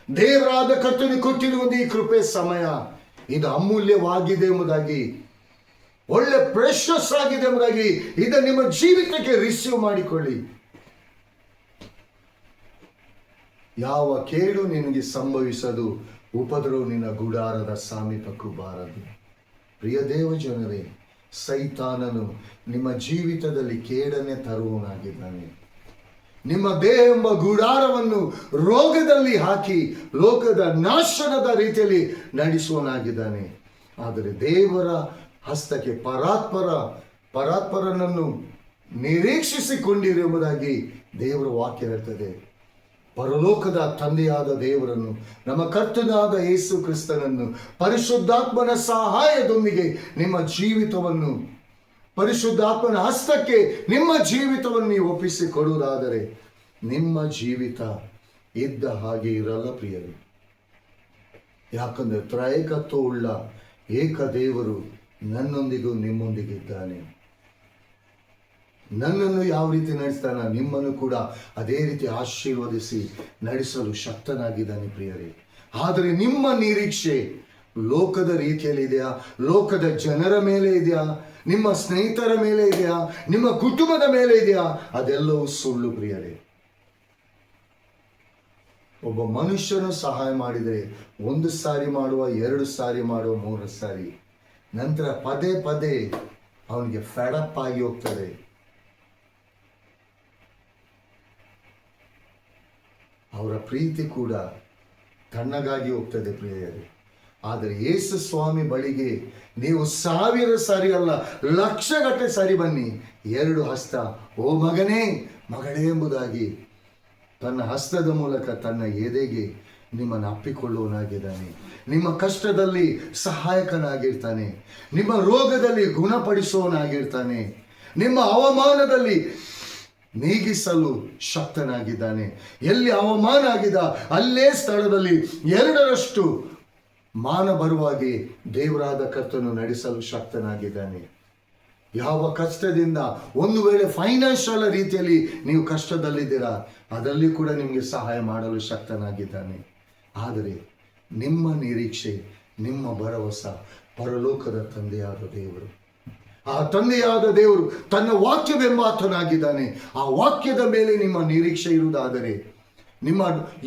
ದೇವರಾದ ಕರ್ತನಿಗೆ ಕೊಟ್ಟಿರುವಂತ ಈ ಕೃಪೆ ಸಮಯ, ಇದು ಅಮೂಲ್ಯವಾಗಿದೆ ಎಂಬುದಾಗಿ, ಒಳ್ಳೆ ಪ್ರೆಷಸ್ ಆಗಿದೆ ಎಂಬುದಾಗಿ ಇದನ್ನು ನಿಮ್ಮ ಜೀವಿತಕ್ಕೆ ರಿಸೀವ್ ಮಾಡಿಕೊಳ್ಳಿ. ಯಾವ ಕೇಡು ನಿನಗೆ ಸಂಭವಿಸದು, ಉಪದ್ರವ ನಿನ್ನ ಗುಡಾರದ ಸಮೀಪಕ್ಕೂ ಬಾರದು. ಪ್ರಿಯ ದೇವಜನರೇ, ಸೈತಾನನು ನಿಮ್ಮ ಜೀವಿತದಲ್ಲಿ ಕೇಡನ್ನೇ ತರುವನಾಗಿದ್ದಾನೆ. ನಿಮ್ಮ ದೇಹ ಎಂಬ ಗುಡಾರವನ್ನು ರೋಗದಲ್ಲಿ ಹಾಕಿ ಲೋಕದ ನಾಶನದ ರೀತಿಯಲ್ಲಿ ನಡೆಸುವನಾಗಿದ್ದಾನೆ. ಆದರೆ ದೇವರ ಹಸ್ತಕ್ಕೆ ಪರಾತ್ಪರನನ್ನು ನಿರೀಕ್ಷಿಸಿಕೊಂಡಿರುವುದಾಗಿ ದೇವರ ವಾಕ್ಯ ಹೇಳ್ತದೆ. ಪರಲೋಕದ ತಂದೆಯಾದ ದೇವರನ್ನು, ನಮ್ಮ ಕರ್ತನಾದ ಯೇಸು ಕ್ರಿಸ್ತನನ್ನು ಪರಿಶುದ್ಧಾತ್ಮನ ಸಹಾಯದೊಂದಿಗೆ ನಿಮ್ಮ ಜೀವಿತವನ್ನು ಪರಿಶುದ್ಧಾತ್ಮನ ಹಸ್ತಕ್ಕೆ ನಿಮ್ಮ ಜೀವಿತವನ್ನು ನೀವು ಒಪ್ಪಿಸಿಕೊಡುವುದಾದರೆ ನಿಮ್ಮ ಜೀವಿತ ಇದ್ದ ಹಾಗೆ ಇರಲ್ಲ ಪ್ರಿಯರೇ. ಯಾಕಂದ್ರೆ ತ್ರೈಕತ್ವವುಳ್ಳ ಏಕ ದೇವರು ನನ್ನೊಂದಿಗೂ ನಿಮ್ಮೊಂದಿಗಿದ್ದಾನೆ. ನನ್ನನ್ನು ಯಾವ ರೀತಿ ನಡೆಸ್ತಾನ, ನಿಮ್ಮನ್ನು ಕೂಡ ಅದೇ ರೀತಿ ಆಶೀರ್ವದಿಸಿ ನಡೆಸಲು ಶಕ್ತನಾಗಿದ್ದಾನೆ ಪ್ರಿಯರೇ. ಆದರೆ ನಿಮ್ಮ ನಿರೀಕ್ಷೆ ಲೋಕದ ರೀತಿಯಲ್ಲಿ ಇದೆಯಾ, ಲೋಕದ ಜನರ ಮೇಲೆ ಇದೆಯಾ, ನಿಮ್ಮ ಸ್ನೇಹಿತರ ಮೇಲೆ ಇದೆಯಾ, ನಿಮ್ಮ ಕುಟುಂಬದ ಮೇಲೆ ಇದೆಯಾ? ಅದೆಲ್ಲವೂ ಸುಳ್ಳು ಪ್ರಿಯರೇ. ಒಬ್ಬ ಮನುಷ್ಯನು ಸಹಾಯ ಮಾಡಿದರೆ 1 ಸಾರಿ ಮಾಡುವ, 2 ಸಾರಿ ಮಾಡುವ, 3 ಸಾರಿ, ನಂತರ ಪದೇ ಅವನಿಗೆ ಫೆಡಪ್ ಆಗಿ ಹೋಗ್ತದೆ. ಅವರ ಪ್ರೀತಿ ಕೂಡ ತಣ್ಣಗಾಗಿ ಹೋಗ್ತದೆ ಪ್ರಿಯರೇ. ಆದರೆ ಯೇಸು ಸ್ವಾಮಿ ಬಳಿಗೆ ನೀವು 1000 ಸಾರಿ ಅಲ್ಲ, 1,00,000 ಸಾರಿ ಬನ್ನಿ, 2 ಹಸ್ತ, ಓ ಮಗನೇ ಮಗಳೇ ಎಂಬುದಾಗಿ ತನ್ನ ಹಸ್ತದ ಮೂಲಕ ತನ್ನ ಎದೆಗೆ ನಿಮ್ಮನ್ನು ಅಪ್ಪಿಕೊಳ್ಳುವನಾಗಿದ್ದಾನೆ. ನಿಮ್ಮ ಕಷ್ಟದಲ್ಲಿ ಸಹಾಯಕನಾಗಿರ್ತಾನೆ. ನಿಮ್ಮ ರೋಗದಲ್ಲಿ ಗುಣಪಡಿಸುವವನಾಗಿರ್ತಾನೆ. ನಿಮ್ಮ ಅವಮಾನದಲ್ಲಿ ನೀಗಿಸಲು ಶಕ್ತನಾಗಿದ್ದಾನೆ. ಎಲ್ಲಿ ಅವಮಾನ ಆಗಿದೆ ಅಲ್ಲೇ ಸ್ಥಳದಲ್ಲಿ 2ರಷ್ಟು ಮಾನ ಬರುವಾಗೆ ದೇವರಾದ ಕರ್ತನು ನಡೆಸಲು ಶಕ್ತನಾಗಿದ್ದಾನೆ. ಯಾವ ಕಷ್ಟದಿಂದ, ಒಂದು ವೇಳೆ ಫೈನಾನ್ಷಿಯಲ್ ರೀತಿಯಲ್ಲಿ ನೀವು ಕಷ್ಟದಲ್ಲಿದ್ದೀರಾ, ಅದರಲ್ಲಿ ಕೂಡ ನಿಮಗೆ ಸಹಾಯ ಮಾಡಲು ಶಕ್ತನಾಗಿದ್ದಾನೆ. ಆದರೆ ನಿಮ್ಮ ನಿರೀಕ್ಷೆ, ನಿಮ್ಮ ಭರವಸೆ ಪರಲೋಕದ ತಂದೆಯಾದ ದೇವರು. ಆ ತಂದೆಯಾದ ದೇವರು ತನ್ನ ವಾಕ್ಯವೆಂಬಾತನಾಗಿದ್ದಾನೆ. ಆ ವಾಕ್ಯದ ಮೇಲೆ ನಿಮ್ಮ ನಿರೀಕ್ಷೆ ಇರುವುದಾದರೆ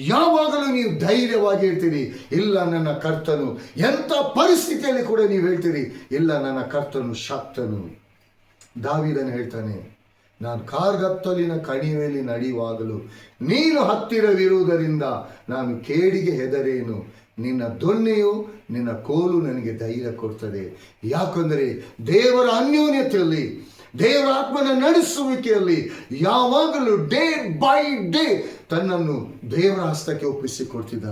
ಯಾವಾಗಲೂ ನೀವು ಧೈರ್ಯವಾಗಿ ಹೇಳ್ತೀರಿ, ಇಲ್ಲ ನನ್ನ ಕರ್ತನು. ಎಂಥ ಪರಿಸ್ಥಿತಿಯಲ್ಲಿ ಕೂಡ ನೀವು ಹೇಳ್ತೀರಿ, ಇಲ್ಲ ನನ್ನ ಕರ್ತನು ಶಕ್ತನು. ದಾವೀದನು ಹೇಳ್ತಾನೆ, ನಾನು ಕಾರ್ಗತ್ತಲಿನ ಕಣಿವೆಯಲ್ಲಿ ನಡೆಯುವಾಗಲೂ ನೀನು ಹತ್ತಿರವಿರುವುದರಿಂದ ನಾನು ಕೇಡಿಗೆ ಹೆದರೇನು. ನಿನ್ನ ದೊಣ್ಣೆಯು ನಿನ್ನ ಕೋಲು ನನಗೆ ಧೈರ್ಯ ಕೊಡ್ತದೆ. ಯಾಕೆಂದರೆ ದೇವರ ಅನ್ಯೋನ್ಯತೆಯಲ್ಲಿ, ದೇವರ ಆತ್ಮನ ನಡೆಸುವಿಕೆಯಲ್ಲಿ ಯಾವಾಗಲೂ ಡೇ ಬೈ ಡೇ ತನ್ನನ್ನು ದೇವರ ಹಸ್ತಕ್ಕೆ ಒಪ್ಪಿಸಿಕೊಡ್ತಿದ್ದ.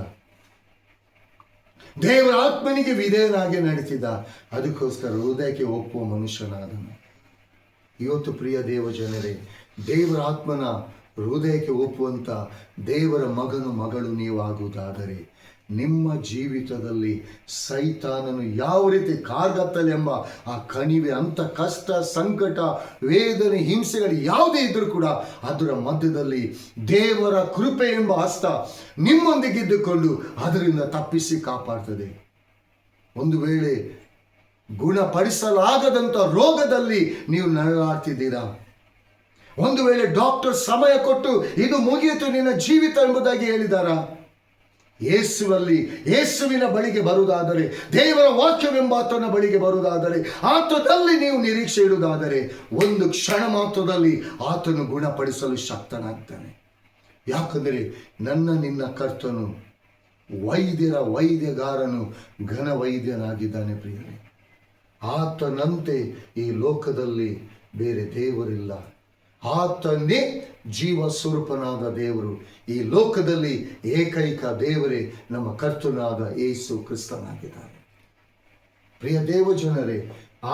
ದೇವರ ಆತ್ಮನಿಗೆ ವಿಧೇಯನಾಗಿ ನಡೀತಿದ್ದ. ಅದಕ್ಕೋಸ್ಕರ ಹೃದಯಕ್ಕೆ ಒಪ್ಪುವ ಮನುಷ್ಯನಾದನು. ಇವತ್ತು ಪ್ರಿಯ ದೇವ ಜನರೇ, ದೇವರ ಆತ್ಮನ ಹೃದಯಕ್ಕೆ ಒಪ್ಪುವಂಥ ದೇವರ ಮಗನು ಮಗಳು ನೀವು ಆಗುವುದಾದರೆ ನಿಮ್ಮ ಜೀವಿತದಲ್ಲಿ ಸೈತಾನನು ಯಾವ ರೀತಿ ಕಾರ್ಗತ್ತಲೆಂಬ ಆ ಕಣಿವೆ, ಅಂಥ ಕಷ್ಟ, ಸಂಕಟ, ವೇದನೆ, ಹಿಂಸೆಗಳು ಯಾವುದೇ ಇದ್ರೂ ಕೂಡ ಅದರ ಮಧ್ಯದಲ್ಲಿ ದೇವರ ಕೃಪೆ ಎಂಬ ಹಸ್ತ ನಿಮ್ಮೊಂದಿಗಿದ್ದುಕೊಂಡು ಅದರಿಂದ ತಪ್ಪಿಸಿ ಕಾಪಾಡ್ತದೆ. ಒಂದು ವೇಳೆ ಗುಣಪಡಿಸಲಾಗದಂಥ ರೋಗದಲ್ಲಿ ನೀವು ನರಳಾಡ್ತಿದ್ದೀರಾ, ಒಂದು ವೇಳೆ ಡಾಕ್ಟರ್ ಸಮಯ ಕೊಟ್ಟು ಇದು ಮುಗಿಯಿತು ನಿನ್ನ ಜೀವಿತ ಎಂಬುದಾಗಿ ಹೇಳಿದಾರಾ, ಯೇಸುವಿನ ಬಳಿಗೆ ಬರುವುದಾದರೆ, ದೇವರ ವಾಕ್ಯವೆಂಬಾತನ ಬಳಿಗೆ ಬರುವುದಾದರೆ, ಆತನಲ್ಲಿ ನೀವು ನಿರೀಕ್ಷೆ ಇಡುವುದಾದರೆ ಒಂದು ಕ್ಷಣ ಮಾತ್ರದಲ್ಲಿ ಆತನು ಗುಣಪಡಿಸಲು ಶಕ್ತನಾಗ್ತಾನೆ. ಯಾಕಂದರೆ ನಿನ್ನ ಕರ್ತನು ವೈದ್ಯರ ವೈದ್ಯಗಾರನು, ಘನ ವೈದ್ಯನಾಗಿದ್ದಾನೆ. ಪ್ರಿಯರೇ, ಆತನಂತೆ ಈ ಲೋಕದಲ್ಲಿ ಬೇರೆ ದೇವರಿಲ್ಲ. ಆತನೇ ಜೀವ ಸ್ವರೂಪನಾದ ದೇವರು. ಈ ಲೋಕದಲ್ಲಿ ಏಕೈಕ ದೇವರೇ ನಮ್ಮ ಕರ್ತನಾದ ಯೇಸು ಕ್ರಿಸ್ತನಾಗಿದ್ದಾನೆ. ಪ್ರಿಯ ದೇವಜನರೇ,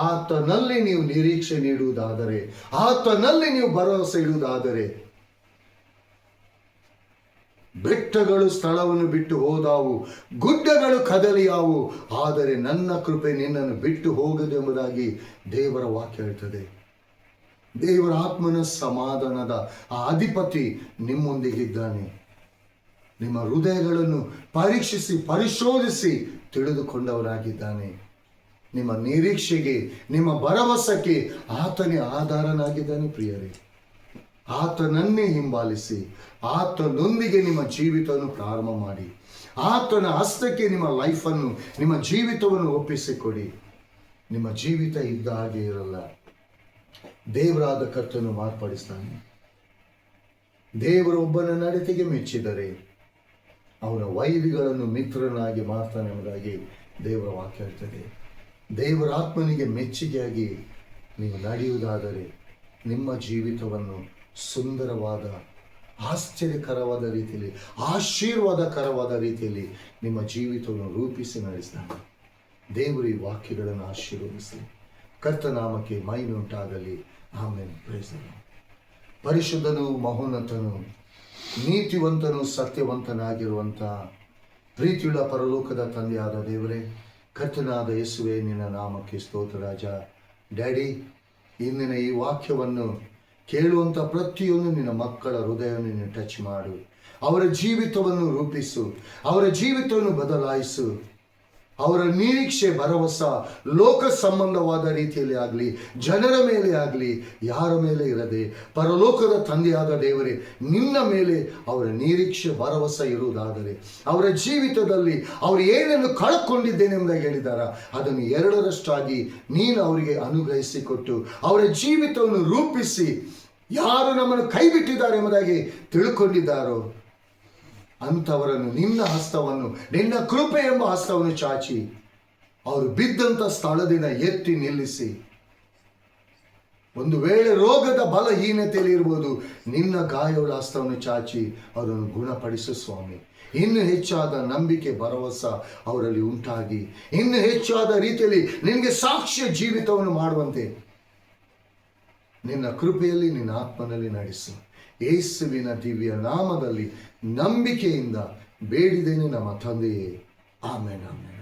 ಆತನಲ್ಲಿ ನೀವು ನಿರೀಕ್ಷೆ ನೀಡುವುದಾದರೆ, ಆತನಲ್ಲಿ ನೀವು ಭರವಸೆ ಇಡುವುದಾದರೆ, ಬೆಟ್ಟಗಳು ಸ್ಥಳವನ್ನು ಬಿಟ್ಟು ಹೋದಾವು, ಗುಡ್ಡಗಳು ಕದಲಿಯಾವು, ಆದರೆ ನನ್ನ ಕೃಪೆ ನಿನ್ನನ್ನು ಬಿಟ್ಟು ಹೋಗದು ಎಂಬುದಾಗಿ ದೇವರ ವಾಕ್ಯ ಹೇಳ್ತದೆ. ದೇವರ ಆತ್ಮನ ಸಮಾಧಾನದ ಆ ಅಧಿಪತಿ ನಿಮ್ಮೊಂದಿಗಿದ್ದಾನೆ. ನಿಮ್ಮ ಹೃದಯಗಳನ್ನು ಪರೀಕ್ಷಿಸಿ ಪರಿಶೋಧಿಸಿ ತಿಳಿದುಕೊಂಡವರಾಗಿದ್ದಾನೆ. ನಿಮ್ಮ ನಿರೀಕ್ಷೆಗೆ, ನಿಮ್ಮ ಭರವಸೆಗೆ ಆತನೇ ಆಧಾರನಾಗಿದ್ದಾನೆ. ಪ್ರಿಯರೇ, ಆತನನ್ನೇ ಹಿಂಬಾಲಿಸಿ, ಆತನೊಂದಿಗೆ ನಿಮ್ಮ ಜೀವಿತವನ್ನು ಪ್ರಾರಂಭ ಮಾಡಿ, ಆತನ ಹಸ್ತಕ್ಕೆ ನಿಮ್ಮ ಲೈಫನ್ನು, ನಿಮ್ಮ ಜೀವಿತವನ್ನು ಒಪ್ಪಿಸಿಕೊಡಿ. ನಿಮ್ಮ ಜೀವಿತ ಇದ್ದ ಹಾಗೆ ಇರಲ್ಲ. ದೇವರಾದ ಕರ್ತನು ಮಾರ್ಪಡಿಸ್ತಾನೆ. ದೇವರೊಬ್ಬನ ನಡತೆಗೆ ಮೆಚ್ಚಿದರೆ ಅವನ ವೈರಿಗಳನ್ನು ಮಿತ್ರನಾಗಿ ಮಾಡ್ತಾನೆ ಎಂಬುದಾಗಿ ದೇವರ ವಾಕ್ಯ ಹೇಳ್ತದೆ. ದೇವರ ಆತ್ಮನಿಗೆ ಮೆಚ್ಚುಗೆಯಾಗಿ ನೀವು ನಡೆಯುವುದಾದರೆ ನಿಮ್ಮ ಜೀವಿತವನ್ನು ಸುಂದರವಾದ, ಆಶ್ಚರ್ಯಕರವಾದ ರೀತಿಯಲ್ಲಿ, ಆಶೀರ್ವಾದಕರವಾದ ರೀತಿಯಲ್ಲಿ ನಿಮ್ಮ ಜೀವಿತವನ್ನು ರೂಪಿಸಿ ನಡೆಸ್ತಾನೆ. ದೇವರು ಈ ವಾಕ್ಯಗಳನ್ನು ಆಶೀರ್ವದಿಸಲಿ. ಕರ್ತನಾಮಕ್ಕೆ ಮಹಿಮೆ ಉಂಟಾಗಲಿ. ಆಮೆನ್. Praise the lord. ಪರಿಶುದ್ಧನು, ಮಹೋನ್ನತನು, ನೀತಿವಂತನು, ಸತ್ಯವಂತನಾಗಿರುವಂಥ ಪ್ರೀತಿಯುಳ್ಳ ಪರಲೋಕದ ತಂದೆಯಾದ ದೇವರೇ, ಕರ್ತನಾದ ಯೇಸುವೆ, ನಿನ್ನ ನಾಮಕ್ಕೆ ಸ್ತೋತ್ರ ರಾಜ. ಡ್ಯಾಡಿ, ಇಂದಿನ ಈ ವಾಕ್ಯವನ್ನು ಕೇಳುವಂಥ ಪ್ರತಿಯೊಂದು ನಿನ್ನ ಮಕ್ಕಳ ಹೃದಯವನ್ನು ನೀನು ಟಚ್ ಮಾಡು. ಅವರ ಜೀವಿತವನ್ನು ರೂಪಿಸು, ಅವರ ಜೀವಿತವನ್ನು ಬದಲಾಯಿಸು. ಅವರ ನಿರೀಕ್ಷೆ, ಭರವಸೆ ಲೋಕ ಸಂಬಂಧವಾದ ರೀತಿಯಲ್ಲಿ ಆಗಲಿ, ಜನರ ಮೇಲೆ ಆಗಲಿ, ಯಾರ ಮೇಲೆ ಇರದೆ ಪರಲೋಕದ ತಂದೆಯಾದ ದೇವರೇ, ನಿನ್ನ ಮೇಲೆ ಅವರ ನಿರೀಕ್ಷೆ, ಭರವಸೆ ಇರುವುದಾದರೆ ಅವರ ಜೀವಿತದಲ್ಲಿ ಅವರು ಏನನ್ನು ಕಳ್ಕೊಂಡಿದ್ದೇನೆ ಎಂಬುದಾಗಿ ಹೇಳಿದಾರ, ಅದನ್ನು 2ರಷ್ಟಾಗಿ ನೀನು ಅವರಿಗೆ ಅನುಗ್ರಹಿಸಿಕೊಟ್ಟು ಅವರ ಜೀವಿತವನ್ನು ರೂಪಿಸಿ, ಯಾರು ನಮ್ಮನ್ನು ಕೈ ಬಿಟ್ಟಿದ್ದಾರೆ ಎಂಬುದಾಗಿ ತಿಳ್ಕೊಂಡಿದ್ದಾರೋ ಅಂಥವರನ್ನು ನಿನ್ನ ಹಸ್ತವನ್ನು, ನಿನ್ನ ಕೃಪೆ ಎಂಬ ಹಸ್ತವನ್ನು ಚಾಚಿ ಅವರು ಬಿದ್ದಂಥ ಸ್ಥಳದಿಂದ ಎತ್ತಿ ನಿಲ್ಲಿಸಿ ಒಂದು ವೇಳೆ ರೋಗದ ಬಲಹೀನತೆಯಲ್ಲಿ ಇರ್ಬೋದು, ನಿನ್ನ ಗಾಯಗಳ ಹಸ್ತವನ್ನು ಚಾಚಿ ಅವರನ್ನು ಗುಣಪಡಿಸು ಸ್ವಾಮಿ. ಇನ್ನು ಹೆಚ್ಚಾದ ನಂಬಿಕೆ ಭರವಸೆ ಅವರಲ್ಲಿ ಉಂಟಾಗಿ ಇನ್ನು ಹೆಚ್ಚಾದ ರೀತಿಯಲ್ಲಿ ನಿನಗೆ ಸಾಕ್ಷ್ಯ ಜೀವಿತವನ್ನು ಮಾಡುವಂತೆ ನಿನ್ನ ಕೃಪೆಯಲ್ಲಿ ನಿನ್ನ ಆತ್ಮನಲ್ಲಿ ನಡೆಸು. ಯೇಸುವಿನ ದಿವ್ಯ ನಾಮದಲ್ಲಿ ನಂಬಿಕೆಯಿಂದ ಬೇಡಿದ್ದೇನೆ ನಮ್ಮ ತಂದೆಯೇ. Amen, amen.